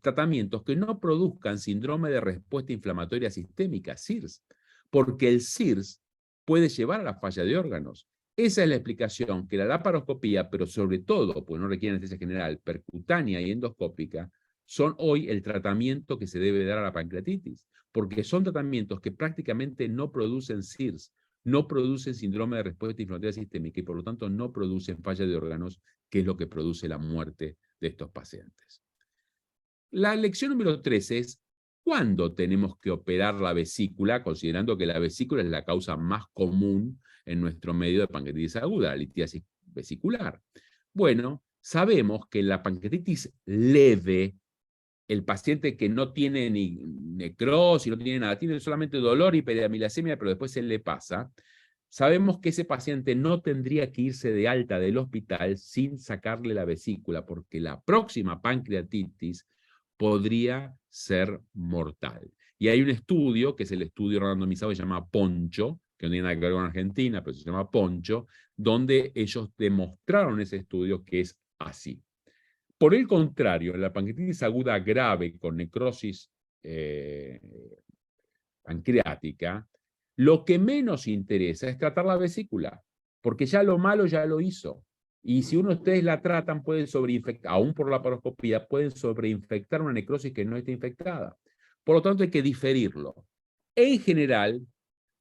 tratamientos que no produzcan síndrome de respuesta inflamatoria sistémica, SIRS, porque el SIRS puede llevar a la falla de órganos. Esa es la explicación que la laparoscopía, pero sobre todo, pues no requiere anestesia general, percutánea y endoscópica, son hoy el tratamiento que se debe dar a la pancreatitis, porque son tratamientos que prácticamente no producen SIRS, no producen síndrome de respuesta inflamatoria sistémica y por lo tanto no producen falla de órganos, que es lo que produce la muerte de estos pacientes. La lección número 13 es ¿cuándo tenemos que operar la vesícula? Considerando que la vesícula es la causa más común en nuestro medio de pancreatitis aguda, la litiasis vesicular. Bueno, sabemos que la pancreatitis leve, el paciente que no tiene ni necrosis, no tiene nada, tiene solamente dolor y hiperamilasemia, pero después se le pasa, sabemos que ese paciente no tendría que irse de alta del hospital sin sacarle la vesícula, porque la próxima pancreatitis podría ser mortal. Y hay un estudio, que es el estudio randomizado que se llama PONCHO, que no tiene nada que ver con Argentina, pero se llama PONCHO, donde ellos demostraron ese estudio que es así. Por el contrario, la pancreatitis aguda grave con necrosis pancreática, Lo que menos interesa es tratar la vesícula, porque ya lo malo ya lo hizo. Y si uno de ustedes la tratan, pueden sobreinfectar, aún por la laparoscopía, pueden sobreinfectar una necrosis que no está infectada. Por lo tanto, hay que diferirlo. En general,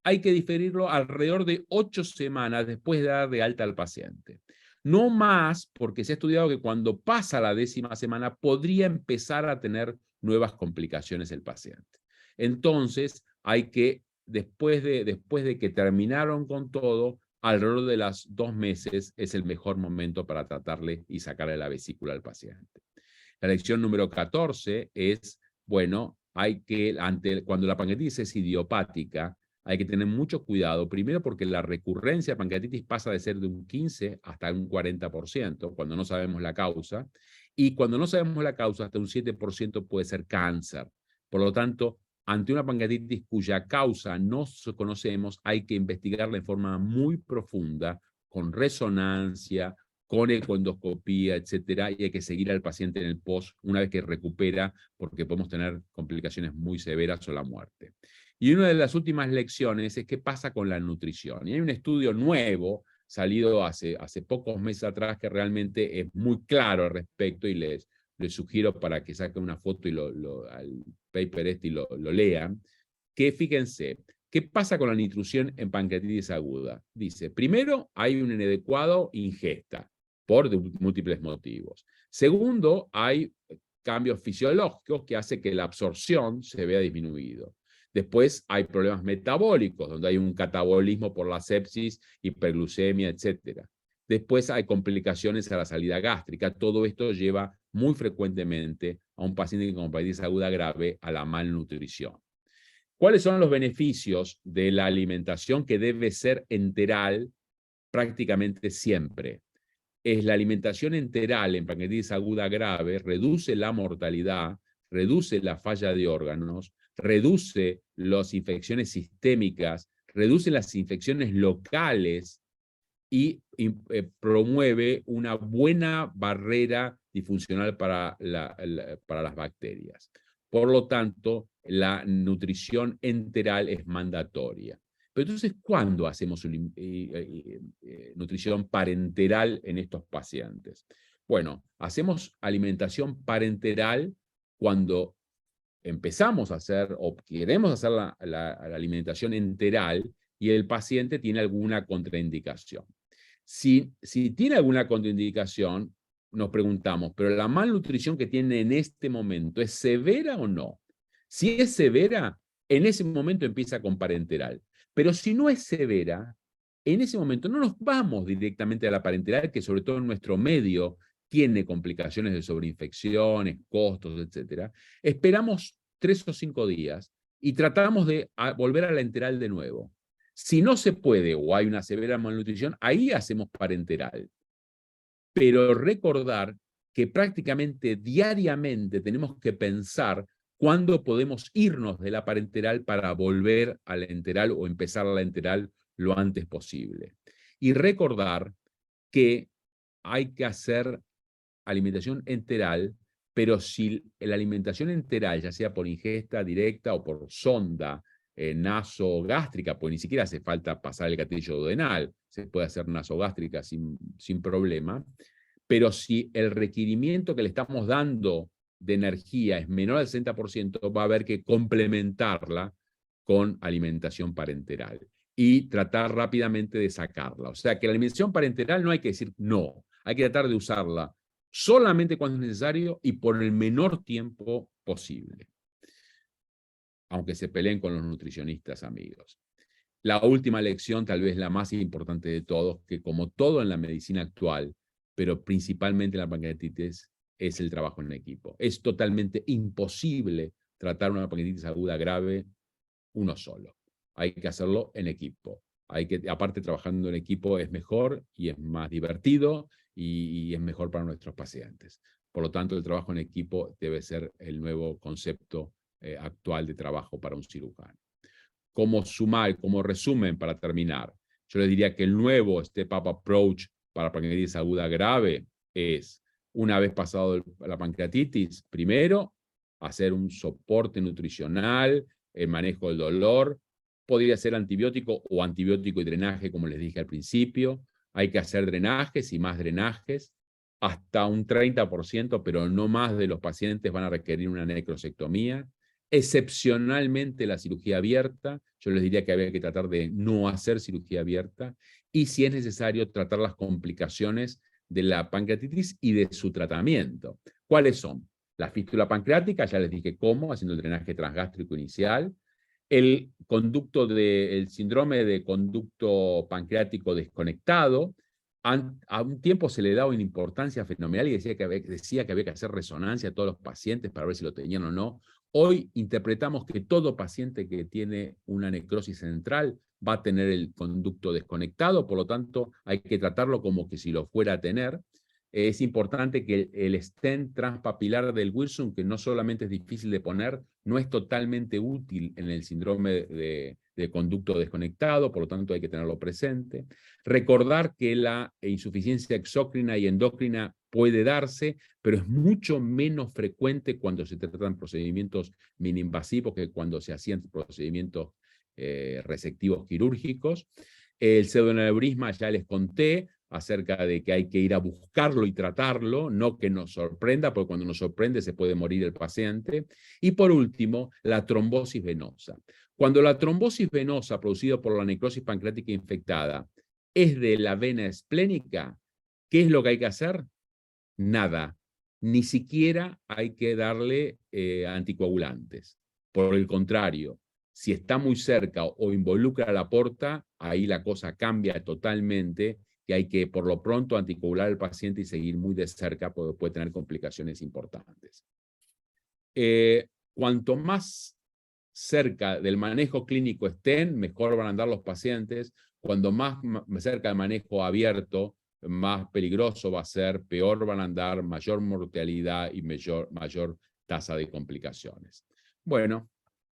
hay que diferirlo alrededor de 8 semanas después de dar de alta al paciente. No más, porque se ha estudiado que cuando pasa la 10ª semana podría empezar a tener nuevas complicaciones el paciente. Entonces, hay que, después de que terminaron con todo, alrededor de las 2 meses es el mejor momento para tratarle y sacarle la vesícula al paciente. La lección número 14 es, bueno, cuando la pancreatitis es idiopática, hay que tener mucho cuidado, primero porque la recurrencia de pancreatitis pasa de ser de un 15 hasta un 40%, cuando no sabemos la causa, y cuando no sabemos la causa, hasta un 7% puede ser cáncer. Por lo tanto, ante una pancreatitis cuya causa no conocemos, hay que investigarla en forma muy profunda, con resonancia, con ecoendoscopía, etcétera, y hay que seguir al paciente en el post una vez que recupera, porque podemos tener complicaciones muy severas o la muerte. Y una de las últimas lecciones es qué pasa con la nutrición. Y hay un estudio nuevo, salido hace pocos meses atrás, que realmente es muy claro al respecto, y les sugiero para que saquen una foto y al paper y lo lean, que fíjense, ¿qué pasa con la nutrición en pancreatitis aguda? Dice, primero, hay un inadecuado ingesta, por múltiples motivos. Segundo, hay cambios fisiológicos que hacen que la absorción se vea disminuido. Después hay problemas metabólicos, donde hay un catabolismo por la sepsis, hiperglucemia, etc. Después hay complicaciones a la salida gástrica. Todo esto lleva muy frecuentemente a un paciente con pancreatitis aguda grave a la malnutrición. ¿Cuáles son los beneficios de la alimentación que debe ser enteral prácticamente siempre? Es la alimentación enteral en pancreatitis aguda grave, reduce la mortalidad, reduce la falla de órganos, reduce las infecciones sistémicas, reduce las infecciones locales y promueve una buena barrera disfuncional para las bacterias. Por lo tanto, la nutrición enteral es mandatoria. Pero entonces, ¿cuándo hacemos nutrición parenteral en estos pacientes? Bueno, hacemos alimentación parenteral cuando empezamos a hacer o queremos hacer la alimentación enteral y el paciente tiene alguna contraindicación. Si tiene alguna contraindicación, nos preguntamos, ¿pero la malnutrición que tiene en este momento es severa o no? Si es severa, en ese momento empieza con parenteral. Pero si no es severa, en ese momento no nos vamos directamente a la parenteral, que sobre todo en nuestro medio tiene complicaciones de sobreinfecciones, costos, etc. Esperamos 3 o 5 días y tratamos de volver a la enteral de nuevo. Si no se puede o hay una severa malnutrición, ahí hacemos parenteral. Pero recordar que prácticamente diariamente tenemos que pensar cuándo podemos irnos de la parenteral para volver a la enteral o empezar la enteral lo antes posible. Y recordar que hay que hacer alimentación enteral, pero si la alimentación enteral, ya sea por ingesta directa o por sonda nasogástrica, pues ni siquiera hace falta pasar el gatillo duodenal, se puede hacer nasogástrica sin problema, pero si el requerimiento que le estamos dando de energía es menor al 60%, va a haber que complementarla con alimentación parenteral y tratar rápidamente de sacarla. O sea que la alimentación parenteral no hay que decir no, hay que tratar de usarla solamente cuando es necesario y por el menor tiempo posible, aunque se peleen con los nutricionistas amigos. La última lección, tal vez la más importante de todos, que como todo en la medicina actual, pero principalmente en la pancreatitis, es el trabajo en equipo. Es totalmente imposible tratar una pancreatitis aguda grave uno solo. Hay que hacerlo en equipo. Aparte, trabajando en equipo es mejor y es más divertido y es mejor para nuestros pacientes. Por lo tanto, el trabajo en equipo debe ser el nuevo concepto actual de trabajo para un cirujano. Como resumen para terminar, yo les diría que el nuevo step-up approach para pancreatitis aguda grave es, una vez pasado la pancreatitis, primero, hacer un soporte nutricional, el manejo del dolor, podría ser antibiótico o antibiótico y drenaje, como les dije al principio. Hay que hacer drenajes y más drenajes. Hasta un 30%, pero no más de los pacientes van a requerir una necrosectomía. Excepcionalmente la cirugía abierta, yo les diría que había que tratar de no hacer cirugía abierta y si es necesario tratar las complicaciones de la pancreatitis y de su tratamiento. ¿Cuáles son? La fístula pancreática, ya les dije cómo, haciendo el drenaje transgástrico inicial. El síndrome de conducto pancreático desconectado. A un tiempo se le daba una importancia fenomenal y decía que había que hacer resonancia a todos los pacientes para ver si lo tenían o no. Hoy interpretamos que todo paciente que tiene una necrosis central va a tener el conducto desconectado, por lo tanto hay que tratarlo como que si lo fuera a tener. Es importante que el stent transpapilar del Wilson, que no solamente es difícil de poner, no es totalmente útil en el síndrome de conducto desconectado, por lo tanto hay que tenerlo presente. Recordar que la insuficiencia exócrina y endócrina puede darse, pero es mucho menos frecuente cuando se tratan procedimientos mini-invasivos que cuando se hacían procedimientos resectivos quirúrgicos. El pseudoneurisma ya les conté acerca de que hay que ir a buscarlo y tratarlo, no que nos sorprenda, porque cuando nos sorprende se puede morir el paciente. Y por último, la trombosis venosa. Cuando la trombosis venosa producida por la necrosis pancreática infectada es de la vena esplénica, ¿qué es lo que hay que hacer? Nada. Ni siquiera hay que darle anticoagulantes. Por el contrario, si está muy cerca o involucra la porta, ahí la cosa cambia totalmente y hay que, por lo pronto, anticoagular al paciente y seguir muy de cerca porque puede tener complicaciones importantes. Cuanto más cerca del manejo clínico estén, mejor van a andar los pacientes. Cuando más cerca del manejo abierto, más peligroso va a ser, peor van a andar, mayor mortalidad y mayor tasa de complicaciones. Bueno,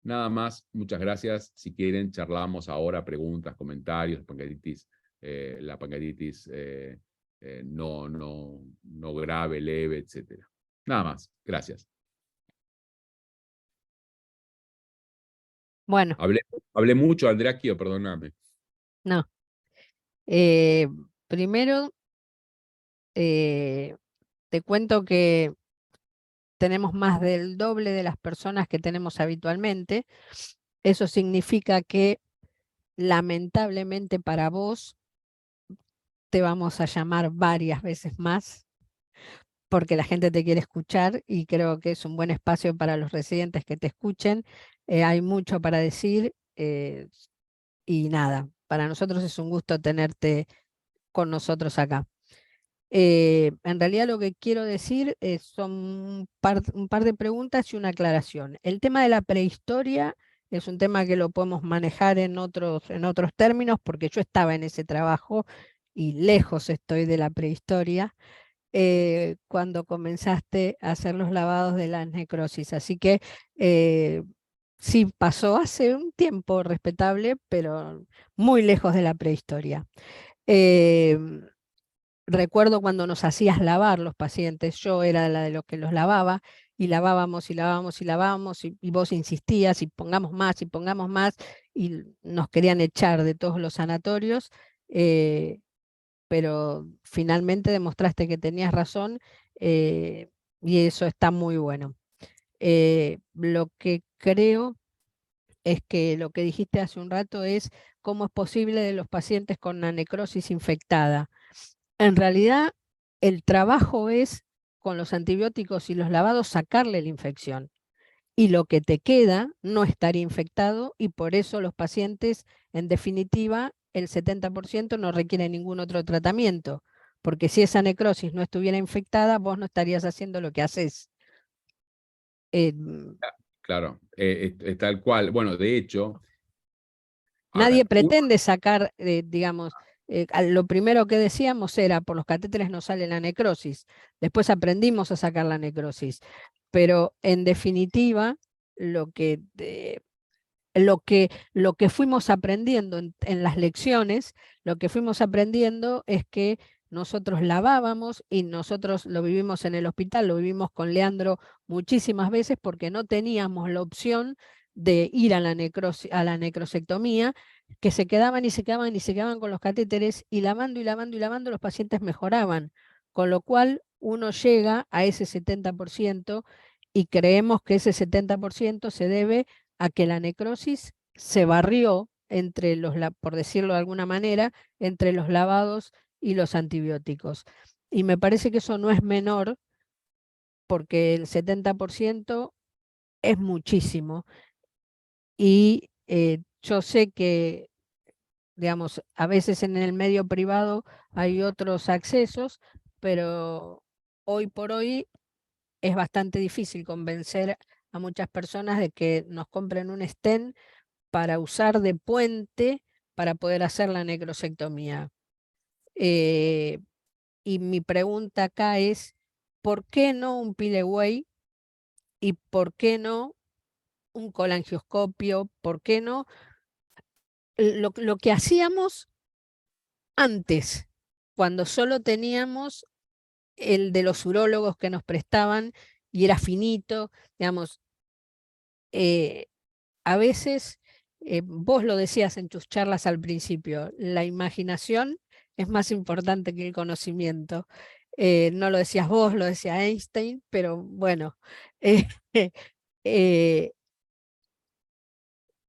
nada más. Muchas gracias. Si quieren, charlamos ahora, preguntas, comentarios, pancreatitis, la pancreatitis no grave, leve, etc. Nada más. Gracias. Bueno. Hablé mucho, Andrea, perdóname. No. Primero, te cuento que tenemos más del doble de las personas que tenemos habitualmente. Eso significa que lamentablemente para vos te vamos a llamar varias veces más porque la gente te quiere escuchar y creo que es un buen espacio para los residentes que te escuchen. Hay mucho para decir y nada, para nosotros es un gusto tenerte con nosotros acá. En realidad lo que quiero decir son un par de preguntas y una aclaración. El tema de la prehistoria es un tema que lo podemos manejar en otros términos porque yo estaba en ese trabajo y lejos estoy de la prehistoria cuando comenzaste a hacer los lavados de las necrosis. Así que sí, pasó hace un tiempo respetable, pero muy lejos de la prehistoria. Recuerdo cuando nos hacías lavar los pacientes, yo era la de los que los lavaba, y lavábamos y lavábamos y lavábamos, y vos insistías, y pongamos más, y nos querían echar de todos los sanatorios, pero finalmente demostraste que tenías razón, y eso está muy bueno. Lo que creo es que lo que dijiste hace un rato es cómo es posible de los pacientes con una necrosis infectada. En realidad, el trabajo es, con los antibióticos y los lavados, sacarle la infección. Y lo que te queda no estaría infectado y por eso los pacientes, en definitiva, el 70% no requiere ningún otro tratamiento. Porque si esa necrosis no estuviera infectada, vos no estarías haciendo lo que haces. Claro, tal cual. Bueno, de hecho... Nadie pretende sacar, digamos, lo primero que decíamos era, por los catéteres no sale la necrosis, después aprendimos a sacar la necrosis, pero en definitiva, lo que fuimos aprendiendo en las lecciones, lo que fuimos aprendiendo es que nosotros lavábamos y nosotros lo vivimos en el hospital, lo vivimos con Leandro muchísimas veces porque no teníamos la opción de ir a la necrosectomía, que se quedaban y se quedaban y se quedaban con los catéteres, y lavando y lavando y lavando los pacientes mejoraban, con lo cual uno llega a ese 70% y creemos que ese 70% se debe a que la necrosis se barrió entre por decirlo de alguna manera, entre los lavados y los antibióticos. Y me parece que eso no es menor, porque el 70% es muchísimo. Y yo sé que, digamos, a veces en el medio privado hay otros accesos, pero hoy por hoy es bastante difícil convencer a muchas personas de que nos compren un stent para usar de puente para poder hacer la necrosectomía. Y mi pregunta acá es, ¿por qué no un Pilleway y por qué no un colangioscopio? ¿Por qué no lo que hacíamos antes, cuando solo teníamos el de los urólogos que nos prestaban y era finito, digamos, a veces, vos lo decías en tus charlas al principio, la imaginación es más importante que el conocimiento. No lo decías vos, lo decía Einstein, pero bueno, eh,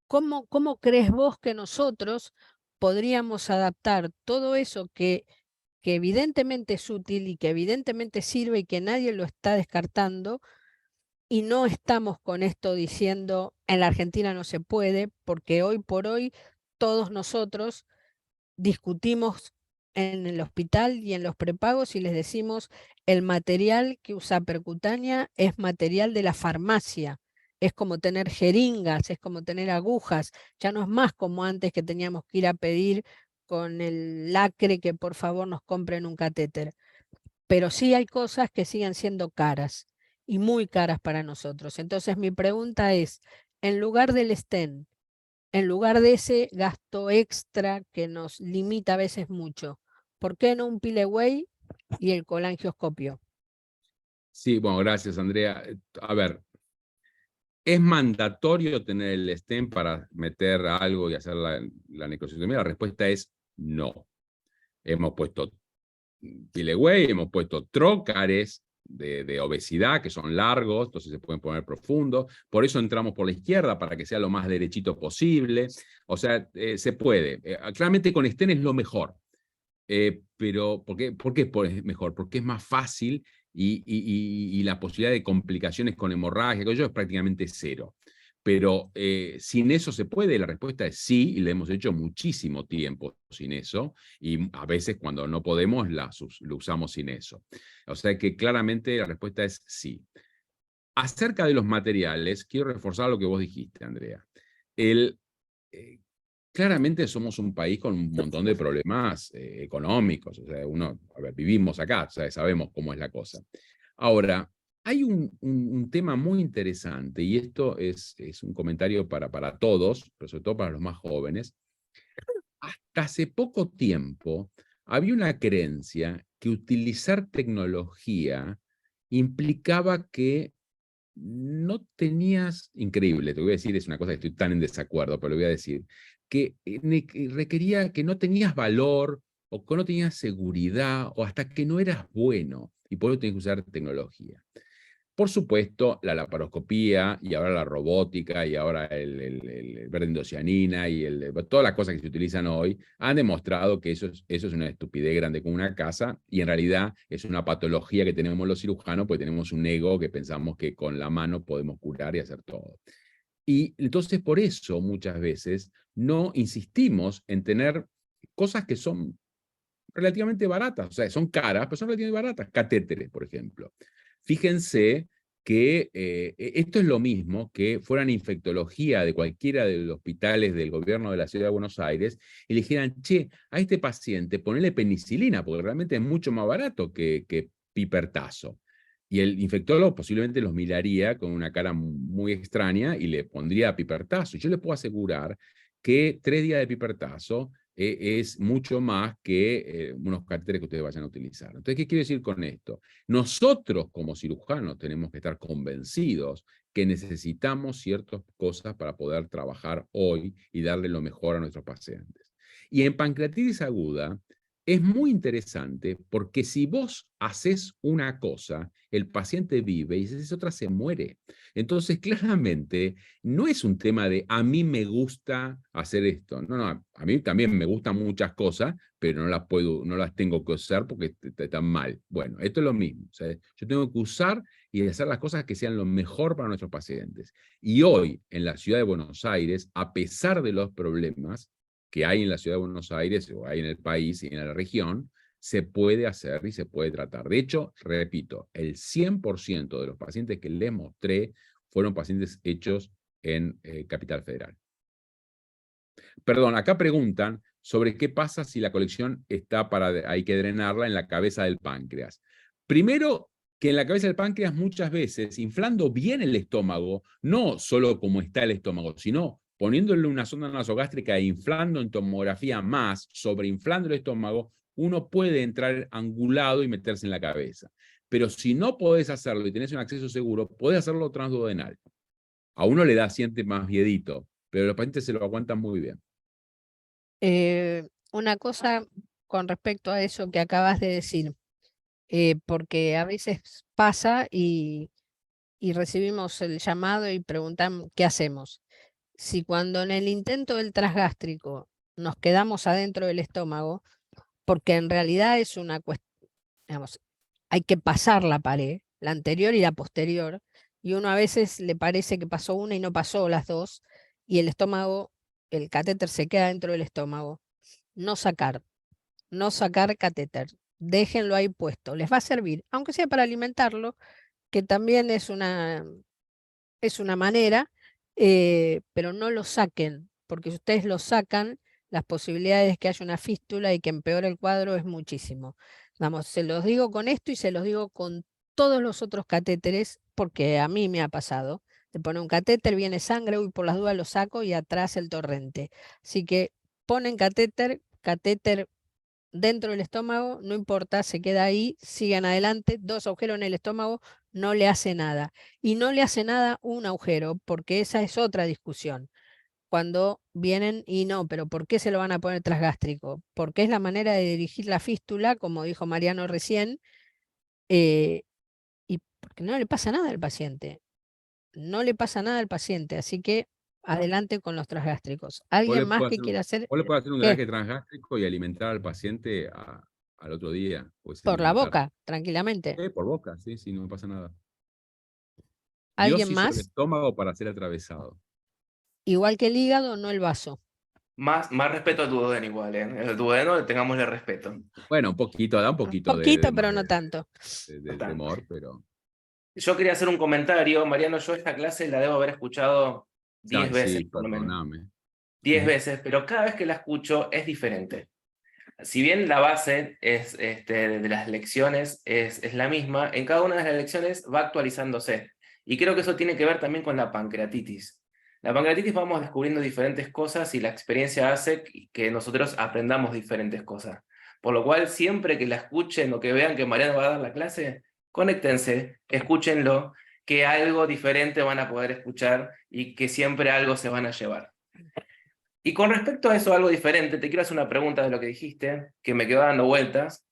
¿cómo crees vos que nosotros podríamos adaptar todo eso que evidentemente es útil y que evidentemente sirve y que nadie lo está descartando, y no estamos con esto diciendo en la Argentina no se puede, porque hoy por hoy todos nosotros discutimos en el hospital y en los prepagos y les decimos el material que usa Percutánea es material de la farmacia? Es como tener jeringas, es como tener agujas, ya no es más como antes que teníamos que ir a pedir con el lacre que por favor nos compren un catéter. Pero sí hay cosas que siguen siendo caras y muy caras para nosotros. Entonces mi pregunta es, en lugar del stent, en lugar de ese gasto extra que nos limita a veces mucho, ¿por qué no un Pilleway y el colangioscopio? Sí, bueno, gracias, Andrea. A ver, ¿es mandatorio tener el stent para meter algo y hacer la necrosectomía? La respuesta es no. Hemos puesto Pilleway, hemos puesto trócares de obesidad que son largos, entonces se pueden poner profundos. Por eso entramos por la izquierda, para que sea lo más derechito posible. O sea, se puede. Claramente con stent es lo mejor. Pero ¿por qué es mejor? Porque es más fácil y la posibilidad de complicaciones con hemorragia, que yo es prácticamente cero. Pero sin eso se puede, la respuesta es sí, y le hemos hecho muchísimo tiempo sin eso, y a veces cuando no podemos lo usamos sin eso. O sea que claramente la respuesta es sí. Acerca de los materiales, quiero reforzar lo que vos dijiste, Andrea. Claramente somos un país con un montón de problemas económicos. O sea, vivimos acá, o sea, sabemos cómo es la cosa. Ahora, hay un tema muy interesante, y esto es un comentario para todos, pero sobre todo para los más jóvenes. Hasta hace poco tiempo había una creencia que utilizar tecnología implicaba que no tenías, increíble, te voy a decir, es una cosa que estoy tan en desacuerdo, pero lo voy a decir, que requería que no tenías valor o que no tenías seguridad o hasta que no eras bueno y por eso tenías que usar tecnología. Por supuesto, la laparoscopía y ahora la robótica y ahora el verde indocianina y todas las cosas que se utilizan hoy han demostrado que eso es una estupidez grande como una casa, y en realidad es una patología que tenemos los cirujanos, porque tenemos un ego que pensamos que con la mano podemos curar y hacer todo. Y entonces por eso muchas veces no insistimos en tener cosas que son relativamente baratas, o sea, son caras, pero son relativamente baratas. Catéteres, por ejemplo. Fíjense que esto es lo mismo que fueran infectología de cualquiera de los hospitales del gobierno de la ciudad de Buenos Aires y le dijeran, che, a este paciente ponele penicilina, porque realmente es mucho más barato que pipertazo. Y el infectólogo posiblemente los miraría con una cara muy extraña y le pondría pipertazo. Yo les puedo asegurar que 3 días de pipertazo es mucho más que unos catéteres que ustedes vayan a utilizar. Entonces, ¿qué quiero decir con esto? Nosotros como cirujanos tenemos que estar convencidos que necesitamos ciertas cosas para poder trabajar hoy y darle lo mejor a nuestros pacientes. Y en pancreatitis aguda es muy interesante porque si vos haces una cosa, el paciente vive y si haces otra se muere. Entonces, claramente, no es un tema de a mí me gusta hacer esto. No, no, a mí también me gustan muchas cosas, pero no las tengo que usar porque están mal. Bueno, esto es lo mismo. O sea, yo tengo que usar y hacer las cosas que sean lo mejor para nuestros pacientes. Y hoy, en la ciudad de Buenos Aires, a pesar de los problemas que hay en la ciudad de Buenos Aires o hay en el país y en la región, se puede hacer y se puede tratar. De hecho, repito, el 100% de los pacientes que les mostré fueron pacientes hechos en Capital Federal. Perdón, acá preguntan sobre qué pasa si la colección hay que drenarla en la cabeza del páncreas. Primero, que en la cabeza del páncreas muchas veces, inflando bien el estómago, no solo como está el estómago, sino poniéndole una sonda nasogástrica e inflando en tomografía más, sobreinflando el estómago, uno puede entrar angulado y meterse en la cabeza. Pero si no podés hacerlo y tenés un acceso seguro, podés hacerlo transduodenal. A uno le siente más miedito, pero los pacientes se lo aguantan muy bien. Una cosa con respecto a eso que acabas de decir, porque a veces pasa y recibimos el llamado y preguntan qué hacemos. Si cuando en el intento del transgástrico nos quedamos adentro del estómago, porque en realidad es una cuestión, digamos, hay que pasar la pared, la anterior y la posterior, y uno a veces le parece que pasó una y no pasó las dos, y el estómago, el catéter se queda dentro del estómago. No sacar catéter, déjenlo ahí puesto, les va a servir, aunque sea para alimentarlo, que también es una manera, pero no lo saquen, porque si ustedes lo sacan, las posibilidades de que haya una fístula y que empeore el cuadro es muchísimo. Vamos, se los digo con esto y se los digo con todos los otros catéteres, porque a mí me ha pasado. Te pone un catéter, viene sangre, uy, por las dudas lo saco y atrás el torrente. Así que ponen catéter dentro del estómago, no importa, se queda ahí, sigan adelante, 2 agujeros en el estómago, no le hace nada. Y no le hace nada un agujero, porque esa es otra discusión. Cuando vienen y no, pero ¿por qué se lo van a poner transgástrico? Porque es la manera de dirigir la fístula, como dijo Mariano recién, y porque no le pasa nada al paciente. No le pasa nada al paciente, así que adelante con los transgástricos. ¿Alguien más que quiera hacer? Vos le podés hacer un ¿Qué? drenaje transgástrico y alimentar al paciente al otro día. Pues Por la alimentar boca, tranquilamente. por boca, sí, sí, no me pasa nada. Dios ¿Alguien hizo el más? estómago para ser atravesado. Igual que el hígado, no el vaso. Más respeto al duodeno igual, ¿eh? El duodeno, tengámosle respeto. Bueno, un poquito, da un poquito Poquito, pero no tanto. de temor, pero... Yo quería hacer un comentario, Mariano, yo esta clase la debo haber escuchado 10 veces, Sí, por lo menos. perdóname. 10 veces, pero cada vez que la escucho es diferente. Si bien la base es, de las lecciones es la misma, en cada una de las lecciones va actualizándose. Y creo que eso tiene que ver también con la pancreatitis. La pancreatitis vamos descubriendo diferentes cosas y la experiencia hace que nosotros aprendamos diferentes cosas. Por lo cual, siempre que la escuchen o que vean que Mariano va a dar la clase, conéctense, escúchenlo, que algo diferente van a poder escuchar y que siempre algo se van a llevar. Y con respecto a eso, algo diferente, te quiero hacer una pregunta de lo que dijiste, que me quedó dando vueltas,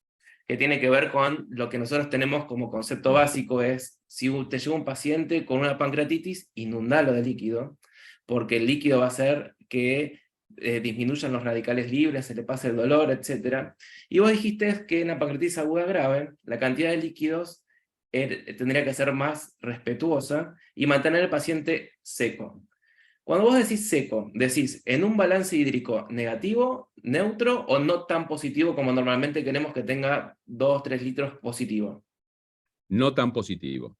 que tiene que ver con lo que nosotros tenemos como concepto básico, es si te llega un paciente con una pancreatitis, inundalo de líquido, porque el líquido va a hacer que disminuyan los radicales libres, se le pase el dolor, etc. Y vos dijiste que en la pancreatitis aguda grave, la cantidad de líquidos tendría que ser más respetuosa y mantener al paciente seco. Cuando vos decís seco, decís en un balance hídrico negativo, neutro o no tan positivo como normalmente queremos que tenga 2-3 litros positivo. No tan positivo.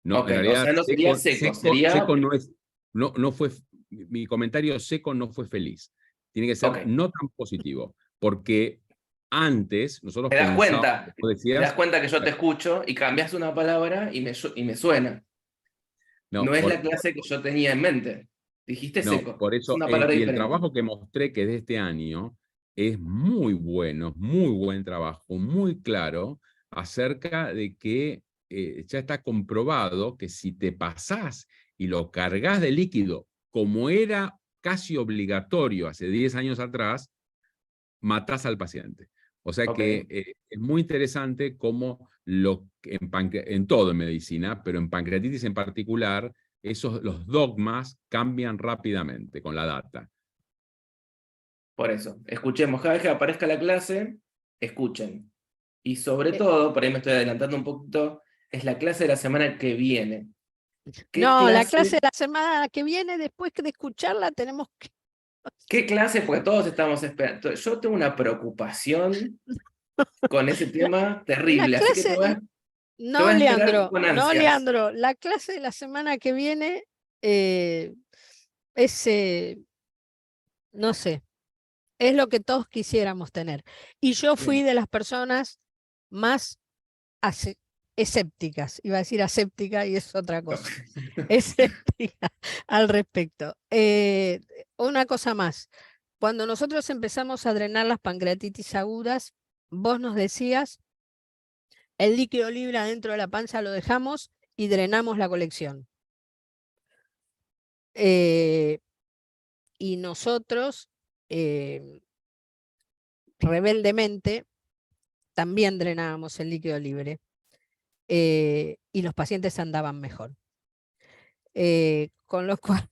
No, Okay, en realidad, o sea, no sería seco, sería... seco no es, no fue, mi comentario seco no fue feliz. Tiene que ser no tan positivo, porque antes nosotros pensábamos, te das cuenta que yo te escucho y cambias una palabra y me suena. No es la clase que yo tenía en mente. Dijiste seco. Por eso, es una palabra y el diferente. trabajo que mostré que es de este año es muy bueno, muy buen trabajo, muy claro acerca de que ya está comprobado que si te pasás y lo cargas de líquido, como era casi obligatorio hace 10 años atrás, matás al paciente. O sea que es muy interesante cómo en todo en medicina, pero en pancreatitis en particular, los dogmas cambian rápidamente con la data. Por eso, escuchemos, cada vez que aparezca la clase, escuchen. Y sobre todo, por ahí me estoy adelantando un poquito, es la clase de la semana que viene. No, la clase de la semana que viene, después de escucharla, tenemos que... ¿Qué clase? Porque todos estamos esperando. Yo tengo una preocupación con ese tema terrible, así que te voy a No, esperar con ansias. No, Leandro, la clase de la semana que viene no sé, es lo que todos quisiéramos tener. Y yo fui de las personas más escépticas, iba a decir aséptica y es otra cosa, escéptica al respecto. Una cosa más, cuando nosotros empezamos a drenar las pancreatitis agudas, vos nos decías, el líquido libre adentro de la panza lo dejamos y drenamos la colección. Y nosotros, rebeldemente, también drenábamos el líquido libre. Y los pacientes andaban mejor. Con lo cual,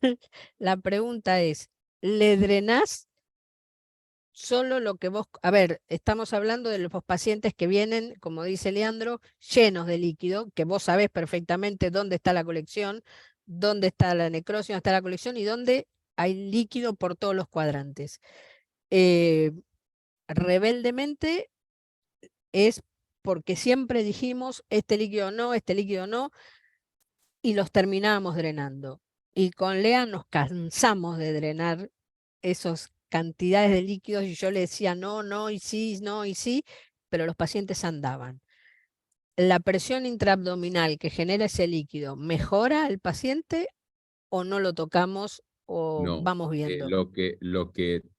la pregunta es, ¿le drenás solo lo que vos... A ver, estamos hablando de los pacientes que vienen, como dice Leandro, llenos de líquido, que vos sabés perfectamente dónde está la colección, dónde está la necrosis, dónde está la colección y dónde hay líquido por todos los cuadrantes. Rebeldemente es porque siempre dijimos este líquido no, y los terminábamos drenando. Y con Lea nos cansamos de drenar esas cantidades de líquidos y yo le decía no, no y sí, no y sí, pero los pacientes andaban. ¿La presión intraabdominal que genera ese líquido mejora al paciente o no lo tocamos o No, vamos viendo?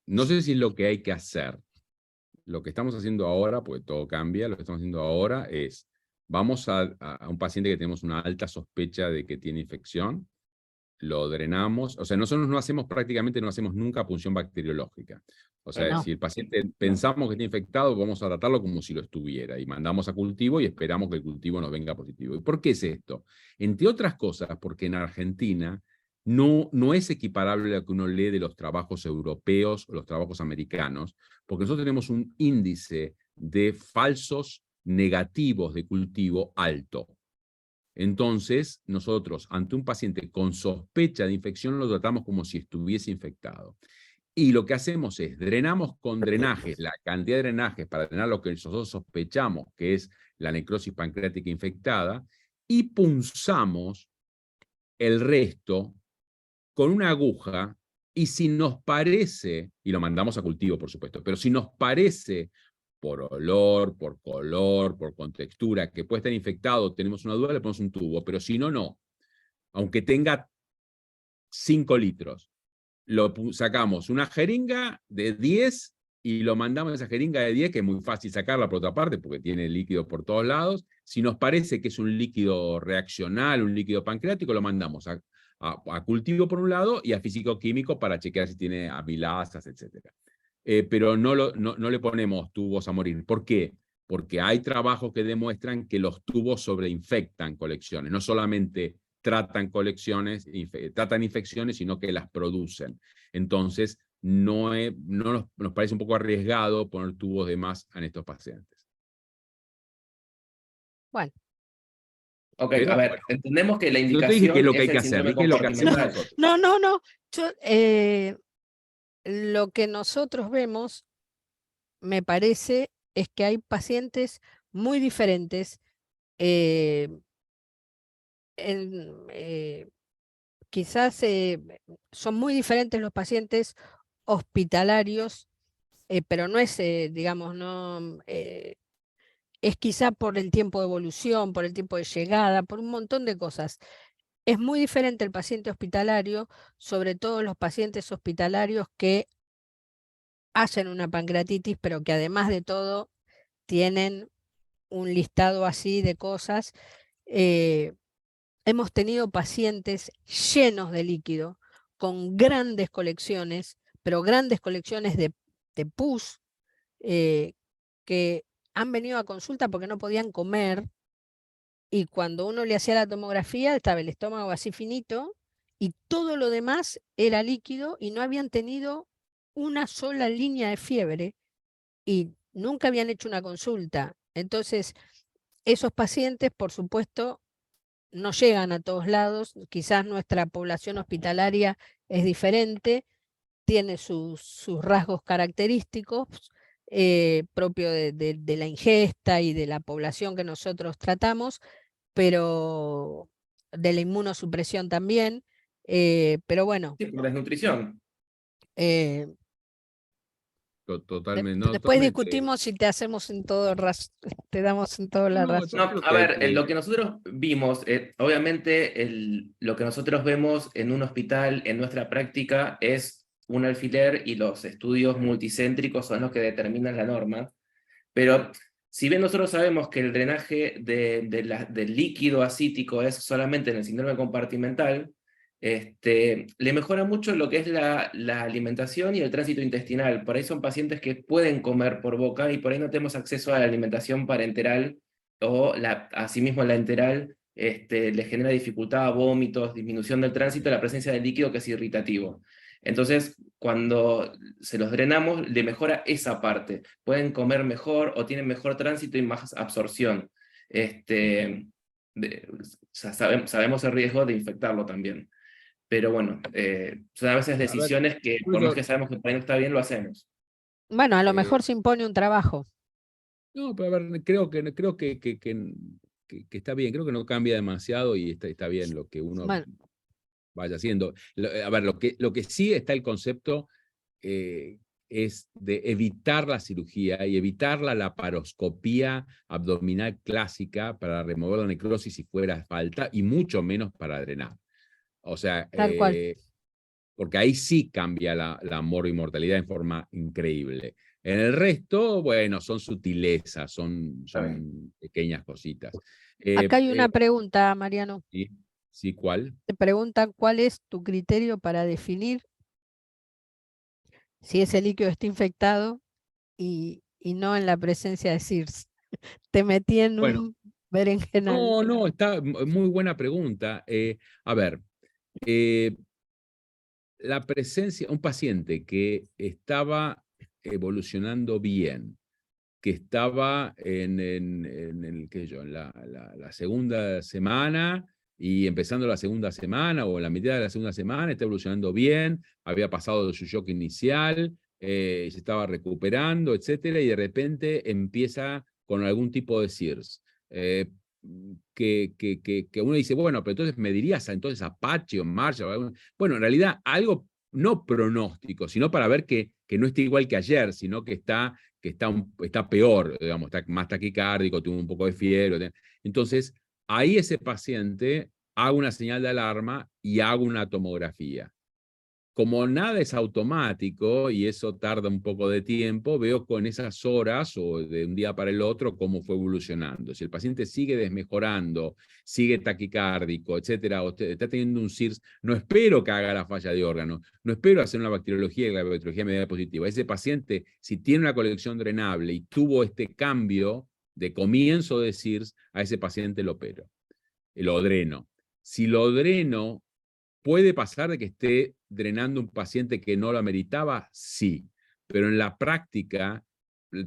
No sé si es lo que hay que hacer. Lo que estamos haciendo ahora, porque todo cambia, lo que estamos haciendo ahora es, vamos a un paciente que tenemos una alta sospecha de que tiene infección, lo drenamos, o sea, nosotros no hacemos nunca punción bacteriológica. O sea, No. si el paciente pensamos que está infectado, vamos a tratarlo como si lo estuviera y mandamos a cultivo y esperamos que el cultivo nos venga positivo. ¿Y por qué es esto? Entre otras cosas, porque en Argentina no es equiparable a lo que uno lee de los trabajos europeos o los trabajos americanos, porque nosotros tenemos un índice de falsos negativos de cultivo alto. Entonces, nosotros, ante un paciente con sospecha de infección, lo tratamos como si estuviese infectado. Y lo que hacemos es, drenamos con drenajes, la cantidad de drenajes para drenar lo que nosotros sospechamos que es la necrosis pancreática infectada, y punzamos el resto con una aguja, y si nos parece, y lo mandamos a cultivo, por supuesto, pero si nos parece por olor, por color, por contextura, que puede estar infectado, tenemos una duda, le ponemos un tubo, pero si no, no. Aunque tenga 5 litros, sacamos una jeringa de 10 y lo mandamos a esa jeringa de 10, que es muy fácil sacarla por otra parte, porque tiene líquido por todos lados. Si nos parece que es un líquido reaccional, un líquido pancreático, lo mandamos a cultivo por un lado y a físico-químico para chequear si tiene amilasas, etc. Pero no le ponemos tubos a morir. ¿Por qué? Porque hay trabajos que demuestran que los tubos sobreinfectan colecciones, no solamente tratan tratan infecciones, sino que las producen. Entonces, nos parece un poco arriesgado poner tubos de más en estos pacientes. Bueno. Ok, a ver, entendemos que la indicación no te dije qué es lo que hay el que hacer, síndrome dije lo que hacemos compartimental. nosotros. No. Lo que nosotros vemos, me parece, es que hay pacientes muy diferentes. Quizás son muy diferentes los pacientes hospitalarios, pero no es, digamos, no... es quizá por el tiempo de evolución, por el tiempo de llegada, por un montón de cosas. Es muy diferente el paciente hospitalario, sobre todo los pacientes hospitalarios que hacen una pancreatitis, pero que además de todo tienen un listado así de cosas. hemos tenido pacientes llenos de líquido, con grandes colecciones, pero grandes colecciones de pus, que han venido a consulta porque no podían comer, y cuando uno le hacía la tomografía estaba el estómago así finito, y todo lo demás era líquido, y no habían tenido una sola línea de fiebre, y nunca habían hecho una consulta. Entonces, esos pacientes, por supuesto, no llegan a todos lados. Quizás nuestra población hospitalaria es diferente, tiene sus rasgos característicos propio de la ingesta y de la población que nosotros tratamos, pero de la inmunosupresión también, pero bueno. Sí, por desnutrición. Totalmente, no, Después totalmente. discutimos si te hacemos en todo te damos en toda la razón. No, a ver, lo que nosotros vimos, obviamente lo que nosotros vemos en un hospital, en nuestra práctica, es un alfiler, y los estudios multicéntricos son los que determinan la norma. Pero si bien nosotros sabemos que el drenaje del líquido acítico es solamente en el síndrome compartimental, le mejora mucho lo que es la alimentación y el tránsito intestinal. Por ahí son pacientes que pueden comer por boca, y por ahí no tenemos acceso a la alimentación parenteral, o asimismo la enteral les genera dificultad, vómitos, disminución del tránsito, la presencia de líquido que es irritativo. Entonces, cuando se los drenamos, le mejora esa parte. Pueden comer mejor, o tienen mejor tránsito y más absorción. Sabemos el riesgo de infectarlo también. Pero bueno, son a veces decisiones que, por más que sabemos que no está bien, lo hacemos. Bueno, a lo mejor se impone un trabajo. No, pero a ver, creo que está bien, creo que no cambia demasiado, y está bien lo que uno vaya haciendo. A ver, lo que sí está el concepto es de evitar la cirugía y evitar la laparoscopía abdominal clásica para remover la necrosis si fuera falta, y mucho menos para drenar. O sea, Tal cual. porque ahí sí cambia la mortalidad en forma increíble. En el resto, bueno, son sutilezas, son pequeñas cositas. Acá hay una pregunta, Mariano. Sí, ¿cuál? Te preguntan cuál es tu criterio para definir si ese líquido está infectado y no en la presencia de SIRS. Te metí en un berenjenal. No, está muy buena pregunta. A ver, la presencia, un paciente que estaba evolucionando bien, que estaba en la segunda semana, y empezando la segunda semana o en la mitad de la segunda semana, está evolucionando bien, había pasado de su shock inicial, se estaba recuperando, etcétera, y de repente empieza con algún tipo de SIRS. Que uno dice, bueno, pero entonces me dirías entonces Apache o Marshall. Bueno, en realidad algo no pronóstico, sino para ver que no está igual que ayer, sino que está peor, digamos, está más taquicárdico, tuvo un poco de fiebre. Entonces, ahí ese paciente hago una señal de alarma y hago una tomografía. Como nada es automático y eso tarda un poco de tiempo, veo con esas horas o de un día para el otro cómo fue evolucionando. Si el paciente sigue desmejorando, sigue taquicárdico, etcétera, o está teniendo un SIRS, no espero que haga la falla de órgano, no espero hacer una bacteriología y la bacteriología me dé positiva. Ese paciente, si tiene una colección drenable y tuvo este cambio de comienzo de SIRS, a ese paciente lo opero, lo dreno. Si lo dreno, ¿puede pasar de que esté drenando un paciente que no lo ameritaba? Sí, pero en la práctica,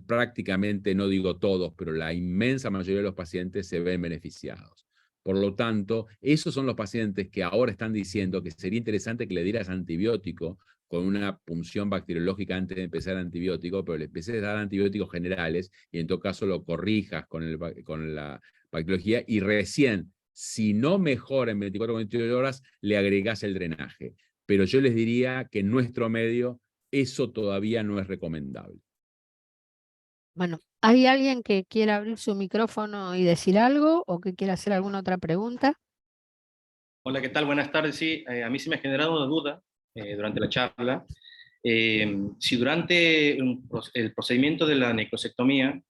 prácticamente, no digo todos, pero la inmensa mayoría de los pacientes se ven beneficiados. Por lo tanto, esos son los pacientes que ahora están diciendo que sería interesante que le dieras antibiótico con una punción bacteriológica antes de empezar antibiótico, pero le empieces a dar antibióticos generales y en todo caso lo corrijas con la bacteriología, y recién, si no mejora en 24 o 48 horas, le agregás el drenaje. Pero yo les diría que en nuestro medio eso todavía no es recomendable. Bueno, ¿hay alguien que quiera abrir su micrófono y decir algo o que quiera hacer alguna otra pregunta? Hola, ¿qué tal? Buenas tardes. Sí, a mí se me ha generado una duda durante la charla. Si durante el procedimiento de la necrosectomía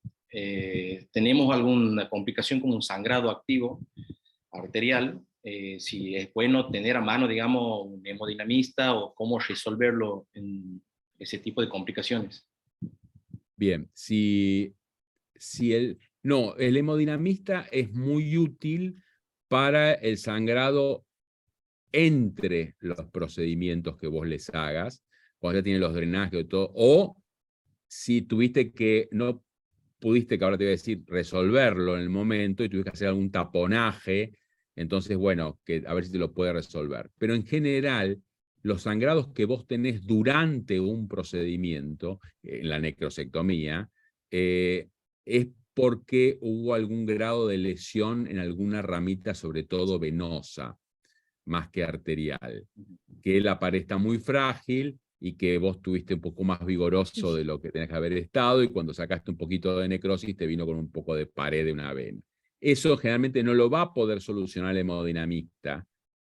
tenemos alguna complicación como un sangrado activo, arterial, si es bueno tener a mano, digamos, un hemodinamista o cómo resolverlo en ese tipo de complicaciones. Bien, no, el hemodinamista es muy útil para el sangrado entre los procedimientos que vos les hagas, cuando ya tienen los drenajes y todo, o si tuviste que, no pudiste, que ahora te voy a decir, resolverlo en el momento y tuviste que hacer algún taponaje, entonces, bueno, que a ver si te lo puede resolver. Pero en general, los sangrados que vos tenés durante un procedimiento, en la necrosectomía, es porque hubo algún grado de lesión en alguna ramita, sobre todo venosa, más que arterial. Que la pared está muy frágil y que vos tuviste un poco más vigoroso de lo que tenés que haber estado, y cuando sacaste un poquito de necrosis te vino con un poco de pared de una vena. Eso generalmente no lo va a poder solucionar el hemodinamista,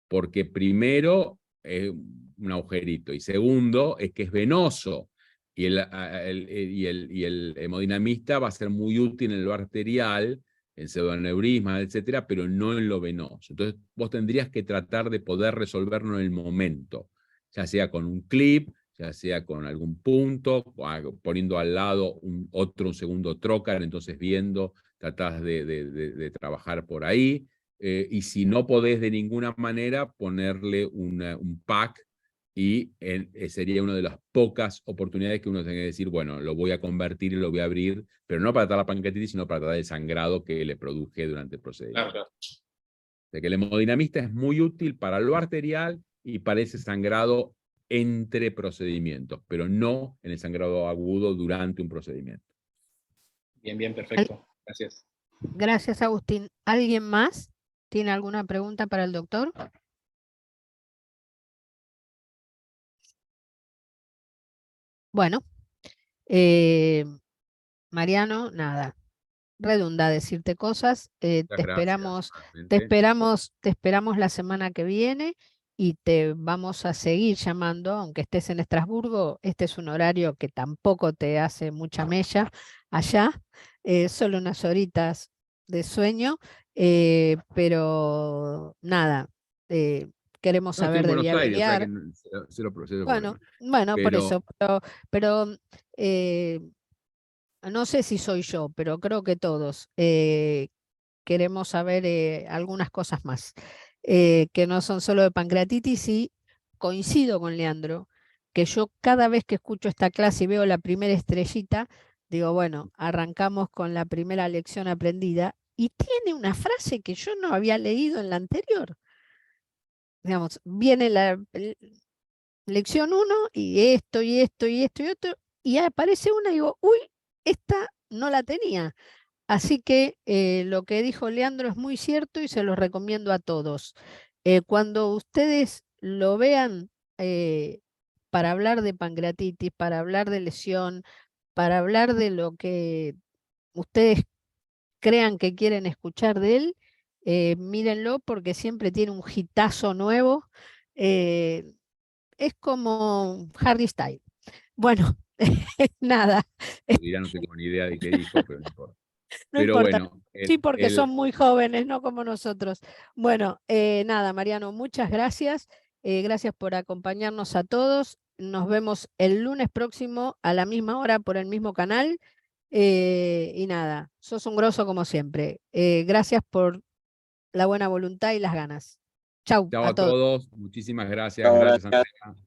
porque primero es un agujerito, y segundo es que es venoso, y el hemodinamista va a ser muy útil en lo arterial, en pseudoneurisma, etcétera, pero no en lo venoso. Entonces vos tendrías que tratar de poder resolverlo en el momento, ya sea con un clip, ya sea con algún punto, poniendo al lado un segundo trocar, entonces viendo, tratás de trabajar por ahí, y si no podés de ninguna manera, ponerle un pack, y sería una de las pocas oportunidades que uno tiene que decir, bueno, lo voy a convertir y lo voy a abrir, pero no para tratar la pancreatitis, sino para tratar el sangrado que le produje durante el procedimiento. Claro. O sea que el hemodinamista es muy útil para lo arterial y para ese sangrado entre procedimientos, pero no en el sangrado agudo durante un procedimiento. Bien, perfecto. Gracias. Gracias, Agustín. ¿Alguien más tiene alguna pregunta para el doctor? Bueno, Mariano, nada, redunda decirte cosas. Te esperamos la semana que viene y te vamos a seguir llamando, aunque estés en Estrasburgo. Este es un horario que tampoco te hace mucha mella allá, solo unas horitas de sueño, pero nada, queremos saber de Buenos Aires, o sea que viabilidad. cero Bueno, problema. por eso, pero no sé si soy yo, pero creo que todos queremos saber algunas cosas más, que no son solo de pancreatitis, y coincido con Leandro, que yo cada vez que escucho esta clase y veo la primera estrellita, digo, bueno, arrancamos con la primera lección aprendida, y tiene una frase que yo no había leído en la anterior. Digamos, viene la lección 1 y esto y esto y esto y otro, y aparece una y digo, uy, esta no la tenía. Así que lo que dijo Leandro es muy cierto y se los recomiendo a todos. Cuando ustedes lo vean, para hablar de pancreatitis, para hablar de lesión, para hablar de lo que ustedes crean que quieren escuchar de él, mírenlo, porque siempre tiene un hitazo nuevo. Es como Harry Styles. Bueno, nada. Ya no tengo ni idea de qué dijo, pero no importa. No Pero importa. bueno, Sí, porque son muy jóvenes, no como nosotros. Bueno, nada, Mariano, muchas gracias. Gracias por acompañarnos a todos. Nos vemos el lunes próximo a la misma hora por el mismo canal. Y nada, sos un grosso como siempre. Gracias por la buena voluntad y las ganas. Chau chao a a todos. todos, muchísimas gracias. Chao, Gracias, gracias. Andrea.